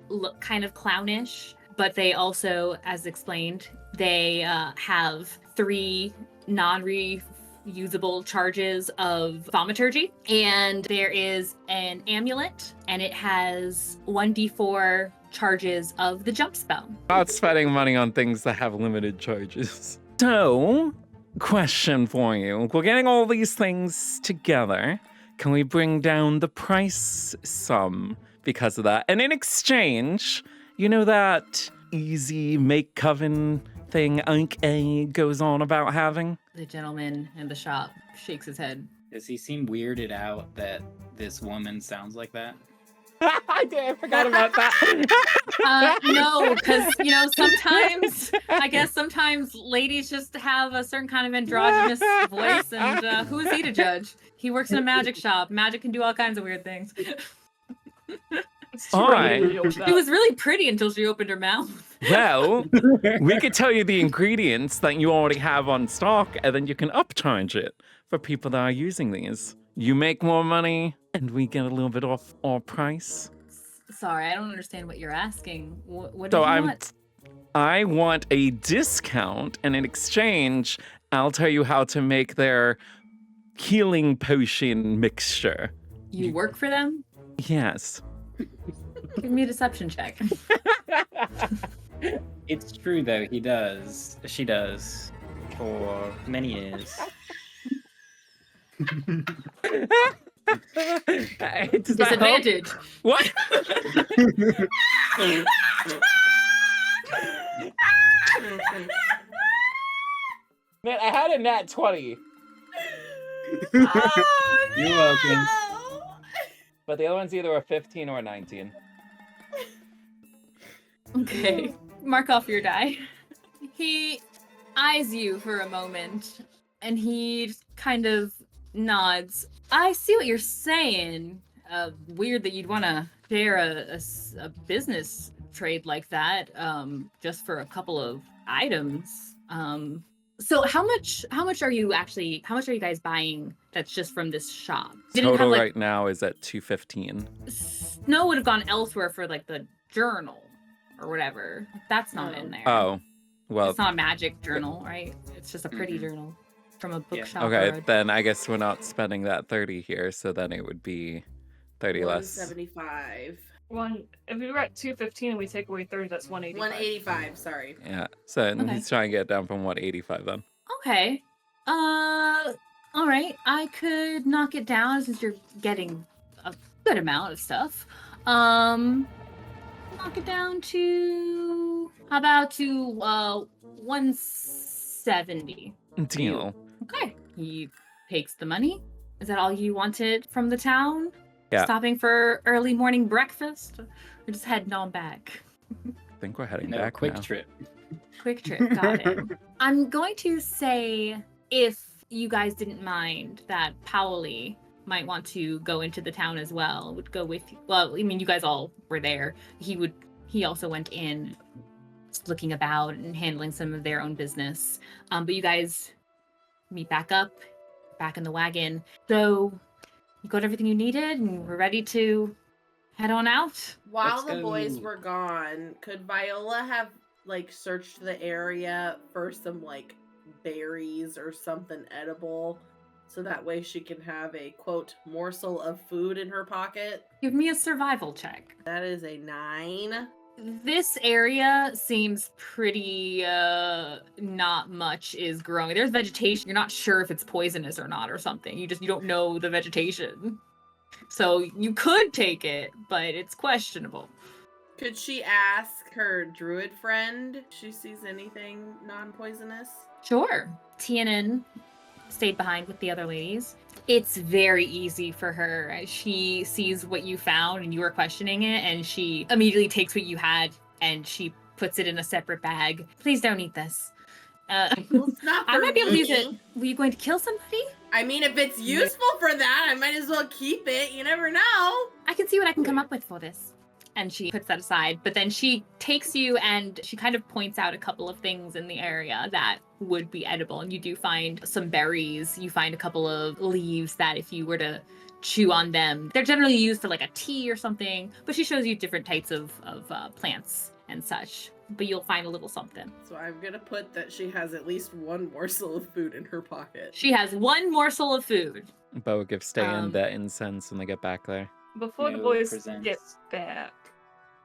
Speaker 3: look kind of clownish, but they also, as explained, they have 3 non-reusable charges of thaumaturgy. And there is an amulet, and it has 1d4 charges of the jump spell.
Speaker 5: Not spending money on things that have limited charges. So, question for you. We're getting all these things together. Can we bring down the price some because of that? And in exchange, you know that easy make coven thing Ike goes on about having?
Speaker 3: The gentleman in the shop shakes his head.
Speaker 1: Does he seem weirded out that this woman sounds like that?
Speaker 5: I forgot about that.
Speaker 3: No, because, sometimes ladies just have a certain kind of androgynous voice, and who is he to judge? He works in a magic shop. Magic can do all kinds of weird things.
Speaker 5: All right.
Speaker 3: She was really pretty until she opened her mouth.
Speaker 5: Well, we could tell you the ingredients that you already have on stock, and then you can upcharge it for people that are using these. You make more money, and we get a little bit off our price.
Speaker 3: Sorry, I don't understand what you're asking. What do you want?
Speaker 5: I want a discount, and in exchange, I'll tell you how to make their healing potion mixture.
Speaker 3: You work for them?
Speaker 5: Yes.
Speaker 3: Give me a deception check.
Speaker 1: It's true, though. He does. She does. For many years.
Speaker 3: Disadvantage.
Speaker 5: What? Man, I had a nat 20.
Speaker 4: Oh,
Speaker 1: You're welcome.
Speaker 5: But the other one's either a 15 or a 19.
Speaker 3: Okay, mark off your die. He eyes you for a moment, and he just kind of nods. I see what you're saying. Weird that you'd want to share a business trade like that, just for a couple of items. So how much are you guys buying that's just from this shop?
Speaker 5: Total right now is at 215.
Speaker 3: Snow would have gone elsewhere for like the journal or whatever. That's not in there.
Speaker 5: Oh, well.
Speaker 3: It's not a magic journal, right? It's just a pretty journal from a bookshop.
Speaker 5: Okay, then I guess we're not spending that 30 here, so then it would be 30 less.
Speaker 4: 175.
Speaker 2: If we were at 215 and we take away 30, that's 185.
Speaker 4: 185, sorry.
Speaker 5: Yeah, so he's trying to get down from 185 then.
Speaker 3: Okay. All right. I could knock it down since you're getting a good amount of stuff. Knock it down to, how about to 170?
Speaker 5: Deal.
Speaker 3: Okay. He takes the money. Is that all you wanted from the town?
Speaker 5: Yeah.
Speaker 3: Stopping for early morning breakfast? Or just heading on back?
Speaker 5: I think we're heading
Speaker 1: No,
Speaker 5: back
Speaker 1: quick
Speaker 5: now.
Speaker 1: trip.
Speaker 3: Quick trip, got it. I'm going to say, if you guys didn't mind, that Paoli might want to go into the town as well. Would go with you. Well, I mean, you guys all were there. He also went in, just looking about and handling some of their own business. But you guys meet back up, back in the wagon. So you got everything you needed, and we're ready to head on out.
Speaker 4: While
Speaker 1: Let's
Speaker 4: the
Speaker 1: go.
Speaker 4: boys were gone, could Viola have searched the area for some berries or something edible, so that way she can have a quote morsel of food in her pocket?
Speaker 3: Give me a survival check.
Speaker 4: That is a 9.
Speaker 3: This area seems pretty, not much is growing. There's vegetation. You're not sure if it's poisonous or not or something. You don't know the vegetation. So you could take it, but it's questionable.
Speaker 4: Could she ask her druid friend if she sees anything non-poisonous?
Speaker 3: Sure. Tianan stayed behind with the other ladies. It's very easy for her. She sees what you found and you were questioning it, and she immediately takes what you had and she puts it in a separate bag. Please don't eat this.
Speaker 4: Well, it's not for
Speaker 3: I might be able to use
Speaker 4: me.
Speaker 3: it. Were you going to kill somebody?
Speaker 4: I mean, if it's useful for that, I might as well keep it. You never know.
Speaker 3: I can see what I can come up with for this. And she puts that aside, but then she takes you and she kind of points out a couple of things in the area that would be edible. And you do find some berries. You find a couple of leaves that if you were to chew on them, they're generally used for like a tea or something, but she shows you different types of plants and such. But you'll find a little something.
Speaker 4: So I'm gonna put that she has at least one morsel of food in her pocket.
Speaker 3: She has one morsel of food.
Speaker 5: Beau gives Ste'yn the incense when they get back there.
Speaker 2: Before the
Speaker 1: No
Speaker 2: boys
Speaker 1: presents.
Speaker 2: get back,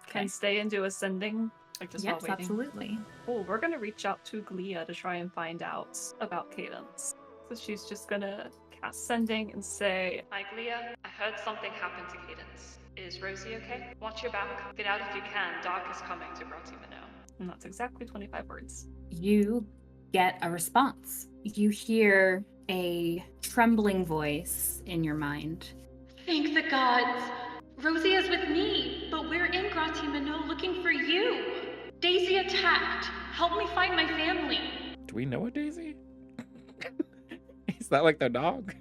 Speaker 2: can Ste'yn do ascending? Just
Speaker 3: Yes,
Speaker 2: while waiting?
Speaker 3: absolutely.
Speaker 2: Oh, we're gonna reach out to Glia to try and find out about Cadence. So she's just gonna cast sending and say,
Speaker 6: Hi, Glia. I heard something happened to Cadence. Is Rosie okay? Watch your back. Get out if you can. Dark is coming to Bratimino.
Speaker 2: And that's exactly 25 words.
Speaker 3: You get a response. You hear a trembling voice in your mind.
Speaker 6: Thank the gods. Rosie is with me, but we're in Gratimano looking for you. Daisy attacked. Help me find my family.
Speaker 5: Do we know a Daisy? Is that like the dog?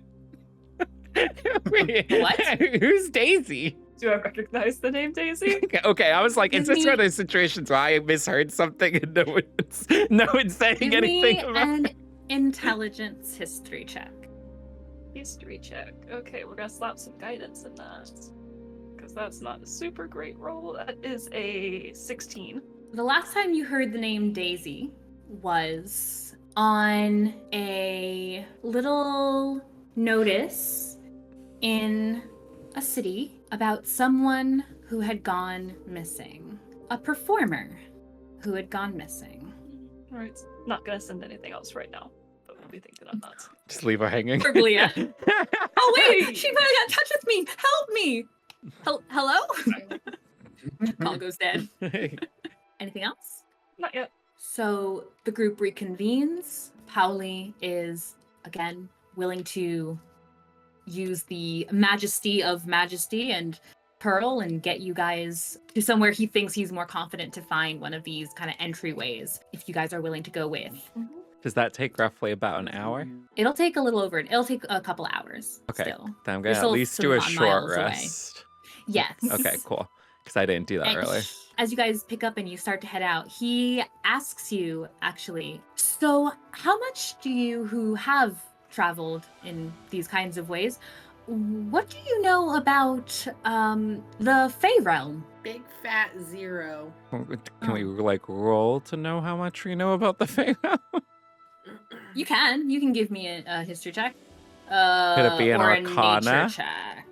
Speaker 5: Wait,
Speaker 3: What?
Speaker 5: Who's Daisy?
Speaker 2: Do I recognize the name Daisy?
Speaker 5: Okay, I was like, is
Speaker 3: Give
Speaker 5: this
Speaker 3: me-
Speaker 5: one of those situations where I misheard something and no one's saying
Speaker 3: Give
Speaker 5: anything
Speaker 3: me
Speaker 5: about
Speaker 3: an intelligence history check.
Speaker 2: History check. Okay, we're gonna slap some guidance in that. Because that's not a super great roll. That is a 16.
Speaker 3: The last time you heard the name Daisy was on a little notice in a city about someone who had gone missing. A performer who had gone missing.
Speaker 2: Alright, not gonna send anything else right now. But we'll be thinking on that.
Speaker 5: Just leave her hanging.
Speaker 3: Probably, Oh wait, she finally got in touch with me. Help me. Hello? Call goes dead. Anything else?
Speaker 2: Not yet.
Speaker 3: So the group reconvenes. Pauli is again willing to use the majesty of majesty and Pearl and get you guys to somewhere he thinks he's more confident to find one of these kind of entryways, if you guys are willing to go with.
Speaker 5: Does that take roughly about an hour?
Speaker 3: It'll take a little over. It'll take a couple hours.
Speaker 5: Okay.
Speaker 3: Still.
Speaker 5: Then I'm
Speaker 3: You're
Speaker 5: gonna at
Speaker 3: still
Speaker 5: least do
Speaker 3: some
Speaker 5: a
Speaker 3: miles
Speaker 5: short
Speaker 3: away.
Speaker 5: rest.
Speaker 3: Yes.
Speaker 5: Okay, cool. Because I didn't do that
Speaker 3: And
Speaker 5: earlier.
Speaker 3: as you guys pick up and you start to head out, he asks you, actually, so how much do you who have traveled in these kinds of ways, what do you know about the Fey realm?
Speaker 4: Big fat 0.
Speaker 5: Can we like roll to know how much we know about the Fey realm?
Speaker 3: You can give me a history check.
Speaker 5: Could it be an
Speaker 3: or
Speaker 5: Arcana?
Speaker 3: a nature check.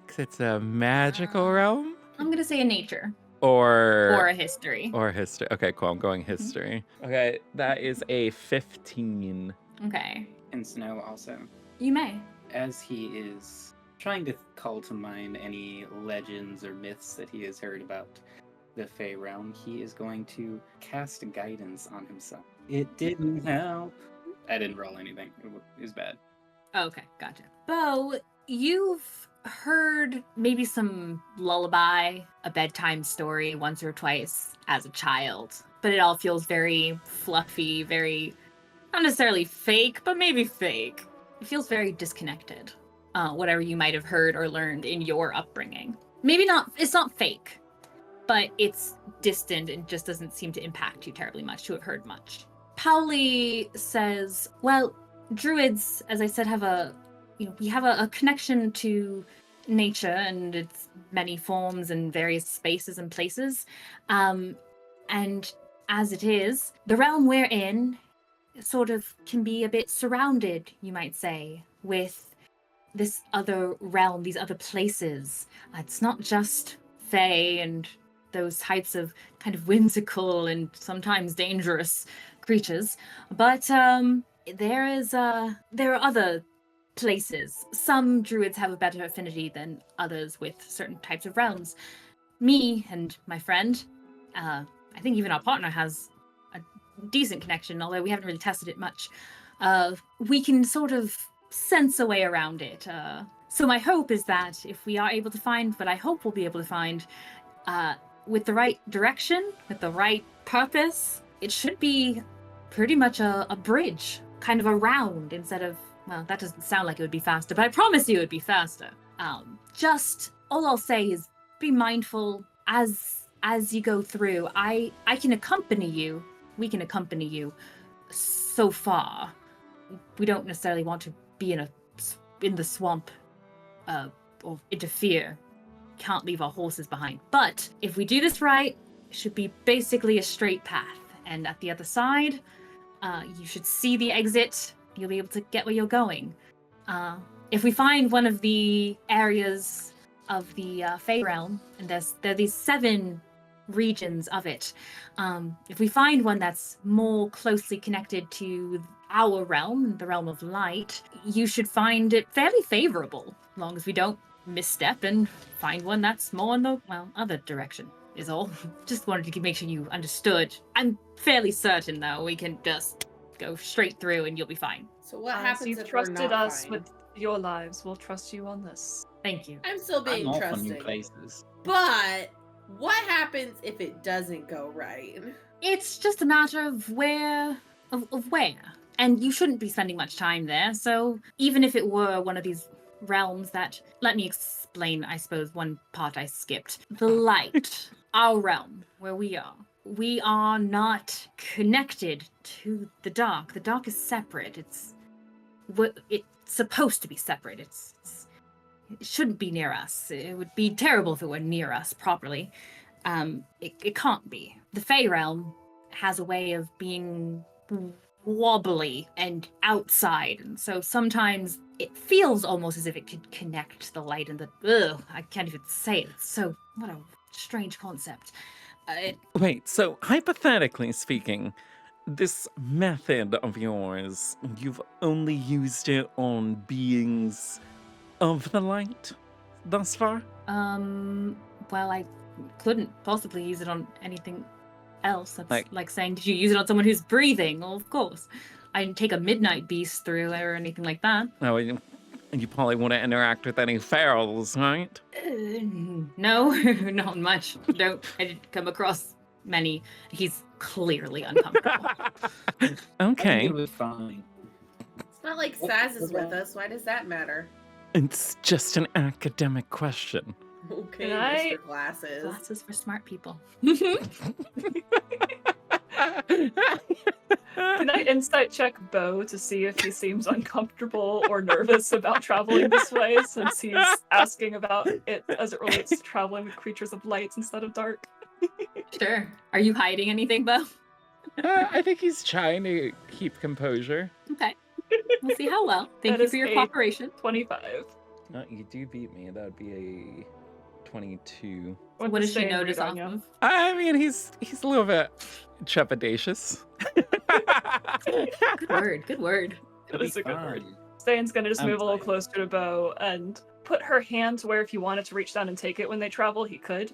Speaker 5: 'Cause it's a magical realm?
Speaker 3: I'm gonna say a nature
Speaker 5: Or
Speaker 3: a history.
Speaker 5: Or history. Okay, cool. I'm going history. Okay, that is a 15.
Speaker 3: Okay,
Speaker 1: And Snow also.
Speaker 3: you may.
Speaker 1: As he is trying to call to mind any legends or myths that he has heard about the Fey realm, he is going to cast guidance on himself. It didn't help. I didn't roll anything. It was bad.
Speaker 3: Okay, gotcha. Beau, you've heard maybe some lullaby, a bedtime story once or twice as a child, but it all feels very fluffy, very, not necessarily fake, but maybe fake. It feels very disconnected, whatever you might have heard or learned in your upbringing. Maybe not, it's not fake, but it's distant and just doesn't seem to impact you terribly much to have heard much. Pauli says, well, druids, as I said, we have a connection to nature and its many forms and various spaces and places. And as it is, the realm we're in sort of can be a bit surrounded, you might say, with this other realm, these other places. It's not just Fae and those types of kind of whimsical and sometimes dangerous creatures, but there are other places. Some druids have a better affinity than others with certain types of realms. Me and my friend, I think even our partner has a decent connection, although we haven't really tested it much. We can sort of sense a way around it. So my hope is that if we are able to find what I hope we'll be able to find, with the right direction, with the right purpose, it should be pretty much a bridge, kind of a round instead of, well, that doesn't sound like it would be faster, but I promise you it would be faster. Just, all I'll say is be mindful as you go through. I can accompany you, we can accompany you so far. We don't necessarily want to be in the swamp or interfere. Can't leave our horses behind. But if we do this right, it should be basically a straight path. And at the other side, you should see the exit. You'll be able to get where you're going. If we find one of the areas of the Fey realm, and there are these 7 regions of it, if we find one that's more closely connected to our realm, the realm of light, you should find it fairly favorable, as long as we don't misstep and find one that's more in the, well, other direction. is all. Just wanted to make sure you understood. I'm fairly certain, though, we can just go straight through and you'll be fine.
Speaker 4: So what
Speaker 2: As
Speaker 4: happens
Speaker 2: you've
Speaker 4: if
Speaker 2: trusted
Speaker 4: we're not
Speaker 2: us
Speaker 4: fine?
Speaker 2: with your lives, we'll trust you on this.
Speaker 3: Thank you.
Speaker 4: I'm still being
Speaker 1: I'm off on new
Speaker 4: trusting.
Speaker 1: places.
Speaker 4: But what happens if it doesn't go right?
Speaker 3: It's just a matter of where. And you shouldn't be spending much time there, so even if it were one of these realms that. Let me explain, I suppose, one part I skipped. The light, our realm, where we are not connected to the dark. The dark is separate. It's supposed to be separate. It shouldn't be near us. It would be terrible if it were near us properly. It can't be. The Fey realm has a way of being wobbly and outside, and so sometimes it feels almost as if it could connect to the light and I can't even say it. It's so, what a strange concept.
Speaker 5: Wait, so hypothetically speaking, this method of yours, you've only used it on beings of the light thus far?
Speaker 3: Well, I couldn't possibly use it on anything else. That's like saying, did you use it on someone who's breathing? Well, of course. I didn't take a midnight beast through or anything like that.
Speaker 5: Oh, you probably wouldn't interact with any ferals, right?
Speaker 3: No, not much. I didn't come across many. He's clearly uncomfortable.
Speaker 5: Okay.
Speaker 1: It was fine.
Speaker 4: It's not like Saz is with us. Why does that matter?
Speaker 5: It's just an academic question.
Speaker 4: Okay,
Speaker 2: Can I-
Speaker 4: Mr. Glasses.
Speaker 3: Glasses for smart people.
Speaker 2: Can I insight check Beau to see if he seems uncomfortable or nervous about traveling this way, since he's asking about it as it relates to traveling with creatures of light instead of dark?
Speaker 3: Sure. Are you hiding anything, Beau?
Speaker 5: I think he's trying to keep composure.
Speaker 3: Okay. We'll see how well. Thank
Speaker 2: That
Speaker 3: you
Speaker 2: is
Speaker 3: for your
Speaker 2: a-
Speaker 3: cooperation.
Speaker 2: 25.
Speaker 5: No, you do beat me. That would be a 22.
Speaker 3: What
Speaker 2: does
Speaker 3: does she
Speaker 2: Ste'yn
Speaker 3: notice
Speaker 2: read
Speaker 3: off
Speaker 2: on you?
Speaker 3: of?
Speaker 5: I mean, he's a little bit trepidatious.
Speaker 3: Good word. Good word.
Speaker 2: That is a good word.
Speaker 1: Fine.
Speaker 2: Ste'yn's gonna just
Speaker 1: I'm
Speaker 2: move a little
Speaker 1: fine.
Speaker 2: closer to Beau and put her hand to where if he wanted to reach down and take it when they travel, he could.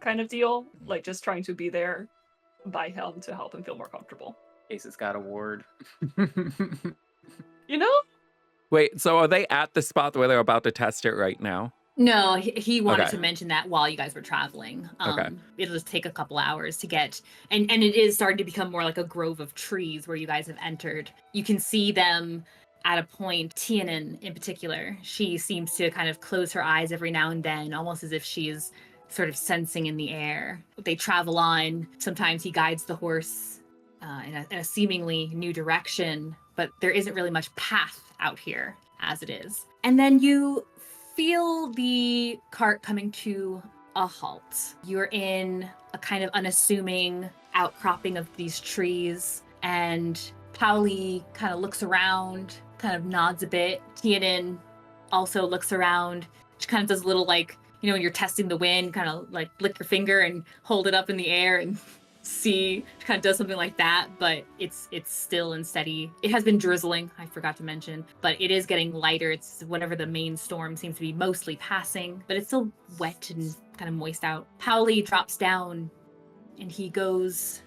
Speaker 2: Kind of deal. Like just trying to be there by him to help him feel more comfortable.
Speaker 1: Ace has got a ward.
Speaker 2: You know?
Speaker 5: Wait, so are they at the spot where they're about to test it right now?
Speaker 3: No, he wanted
Speaker 5: Okay.
Speaker 3: to mention that while you guys were traveling.
Speaker 5: Okay.
Speaker 3: It'll just take a couple hours to get, and it is starting to become more like a grove of trees where you guys have entered. You can see them at a point. Ste'yn in particular, she seems to kind of close her eyes every now and then, almost as if she is sort of sensing in the air. They travel on. Sometimes he guides the horse in a seemingly new direction, but there isn't really much path out here as it is. And then you feel the cart coming to a halt. You're in a kind of unassuming outcropping of these trees, and Pauli kind of looks around, kind of nods a bit. Ste'yn also looks around. She kind of does a little, like, you know, when you're testing the wind, kind of like lick your finger and hold it up in the air and see. She kind of does something like that, but it's still and steady. It has been drizzling, I forgot to mention, but it is getting lighter. It's whenever the main storm seems to be mostly passing, but it's still wet and kind of moist out. Pauli drops down and he goes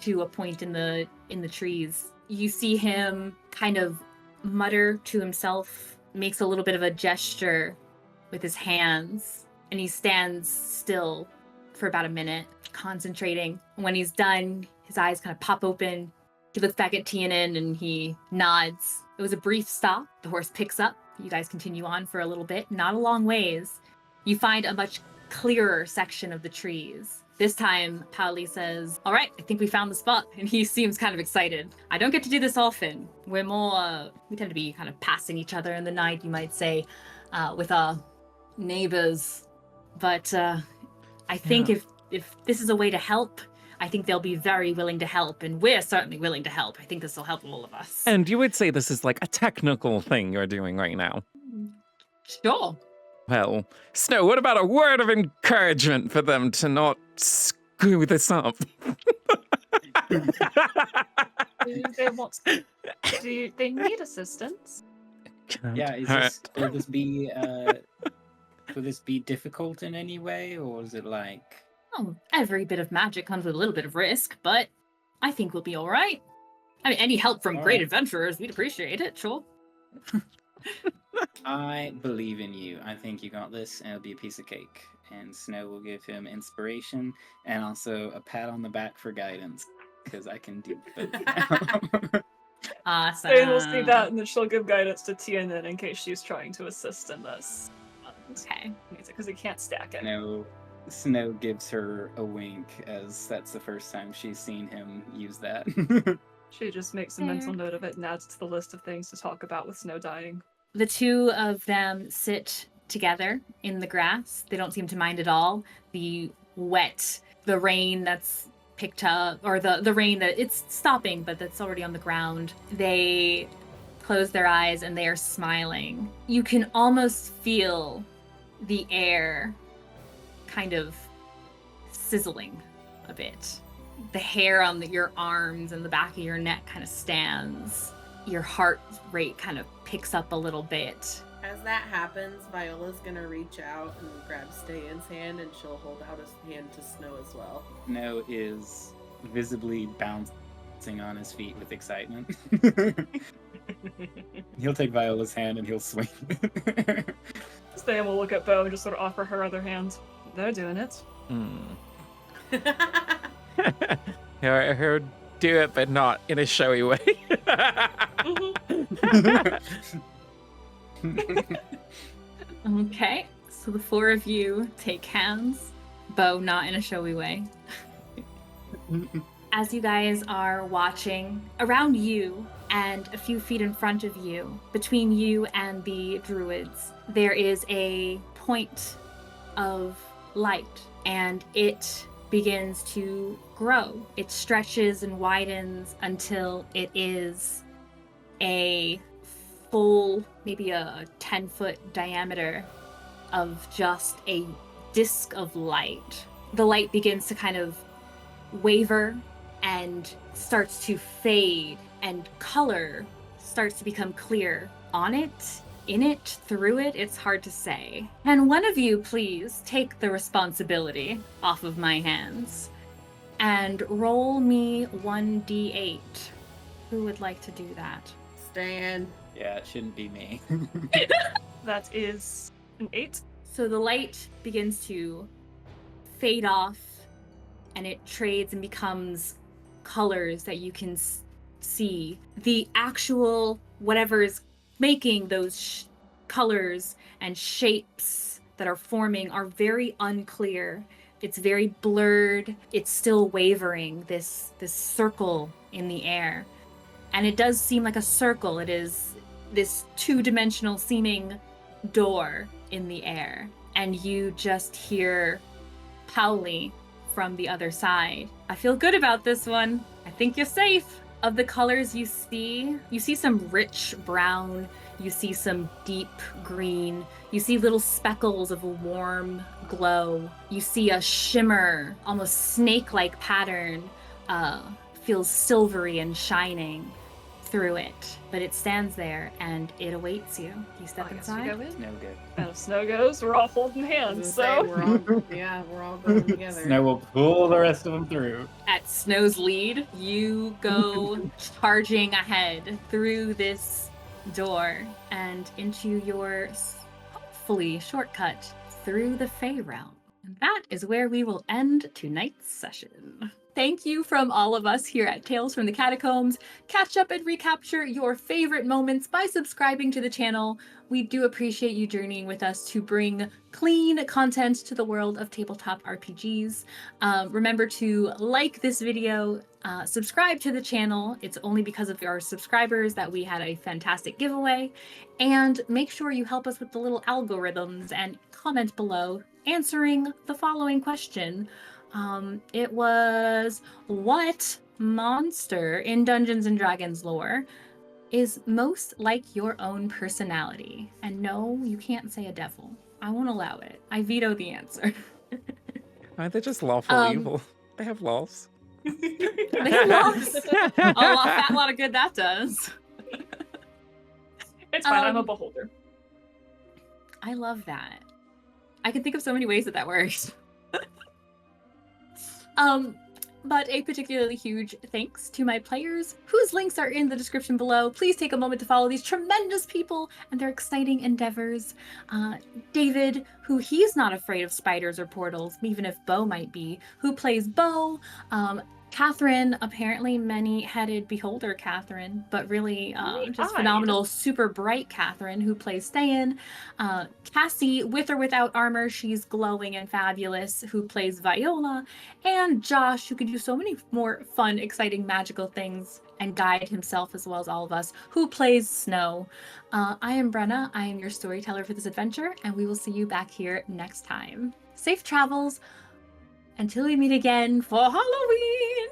Speaker 3: to a point in the trees. You see him kind of mutter to himself, makes a little bit of a gesture with his hands, and he stands still for about a minute, concentrating. When he's done, his eyes kind of pop open. He looks back at Ste'yn and he nods. It was a brief stop. The horse picks up. You guys continue on for a little bit, not a long ways. You find a much clearer section of the trees. This time, Pauli says, "All right, I think we found the spot." And he seems kind of excited. I don't get to do this often. We tend to be kind of passing each other in the night, you might say, with our neighbors. But I think if this is a way to help, I think they'll be very willing to help, and we're certainly willing to help. I think this will help all of us.
Speaker 5: And you would say this is like a technical thing you're doing right now.
Speaker 3: Sure.
Speaker 5: Well, Snow, what about a word of encouragement for them to not screw this up?
Speaker 2: Do they need assistance?
Speaker 1: Yeah, will this be difficult in any way, or is it like
Speaker 3: Oh, every bit of magic comes with a little bit of risk, but I think we'll be all right. I mean, any help from
Speaker 1: All
Speaker 3: great
Speaker 1: right.
Speaker 3: adventurers, we'd appreciate it, sure.
Speaker 1: I believe in you. I think you got this, and it'll be a piece of cake. And Snow will give him inspiration and also a pat on the back for guidance, because I can do both now.
Speaker 3: Awesome.
Speaker 2: Ste'yn will see that, and then she'll give guidance to Tiernan in case she's trying to assist in this.
Speaker 3: Okay.
Speaker 2: Because he can't stack it.
Speaker 1: Snow gives her a wink, as that's the first time she's seen him use that.
Speaker 2: She just makes a mental note of it and adds it to the list of things to talk about with Snow dying.
Speaker 3: The two of them sit together in the grass. They don't seem to mind at all. The rain that's picked up, or the rain that it's stopping, but that's already on the ground. They close their eyes and they are smiling. You can almost feel the air kind of sizzling a bit. The hair on your arms and the back of your neck kind of stands. Your heart rate kind of picks up a little bit.
Speaker 4: As that happens, Viola's gonna reach out and grab Ste'yn's hand, and she'll hold out his hand to Snow as well.
Speaker 1: Snow is visibly bouncing on his feet with excitement. He'll take Viola's hand and he'll swing.
Speaker 2: Ste'yn will look at Beau and just sort of offer her other hand. They're doing it.
Speaker 5: Her do it, but not in a showy way.
Speaker 3: Okay, so the four of you take hands. Beau, not in a showy way. As you guys are watching, around you and a few feet in front of you, between you and the druids, there is a point of light, and it begins to grow. It stretches and widens until it is a full, maybe a 10-foot diameter of just a disc of light. The light begins to kind of waver and starts to fade, and color starts to become clear on it, in it, through it. It's hard to say. And one of you, please, take the responsibility off of my hands and roll me 1d8. Who would like to do that?
Speaker 4: Ste'yn.
Speaker 1: Yeah, it shouldn't be me.
Speaker 2: That is an 8.
Speaker 3: So the light begins to fade off, and it trades and becomes colors that you can see. The actual whatever is making those colors and shapes that are forming are very unclear. It's very blurred. It's still wavering, this circle in the air. And it does seem like a circle. It is this two-dimensional seeming door in the air. And you just hear Powley from the other side. I feel good about this one. I think you're safe. Of the colors you see some rich brown, you see some deep green, you see little speckles of a warm glow, you see a shimmer, almost snake-like pattern, feels silvery and shining through it. But it stands there and it awaits you. You step inside.
Speaker 2: Go in.
Speaker 1: No good.
Speaker 2: And if Snow goes, we're all holding hands, so.
Speaker 4: We're all going together.
Speaker 1: Snow will pull the rest of them through.
Speaker 3: At Snow's lead, you go charging ahead through this door and into your hopefully shortcut through the Fey realm. And that is where we will end tonight's session. Thank you from all of us here at Tales from the Catacombs. Catch up and recapture your favorite moments by subscribing to the channel. We do appreciate you journeying with us to bring clean content to the world of tabletop RPGs. Remember to like this video, subscribe to the channel. It's only because of our subscribers that we had a fantastic giveaway. And make sure you help us with the little algorithms and comment below answering the following question. It was, what monster in Dungeons and Dragons lore is most like your own personality? And no, you can't say a devil. I won't allow it. I veto the answer.
Speaker 5: Aren't they just lawful evil? They have laws.
Speaker 3: They have laws. Oh, a fat lot of good that does.
Speaker 2: It's fine, I'm a beholder.
Speaker 3: I love that. I can think of so many ways that works. But a particularly huge thanks to my players, whose links are in the description below. Please take a moment to follow these tremendous people and their exciting endeavors. David, who he's not afraid of spiders or portals, even if Beau might be, who plays Beau. Catherine, apparently many-headed beholder Catherine, but really just phenomenal, super bright Catherine, who plays Ste'yn. Kassie, with or without armor, she's glowing and fabulous, who plays Viola. And Josh, who can do so many more fun, exciting, magical things and guide himself as well as all of us, who plays Snow. I am Brenna, I am your storyteller for this adventure, and we will see you back here next time. Safe travels! Until we meet again for Halloween!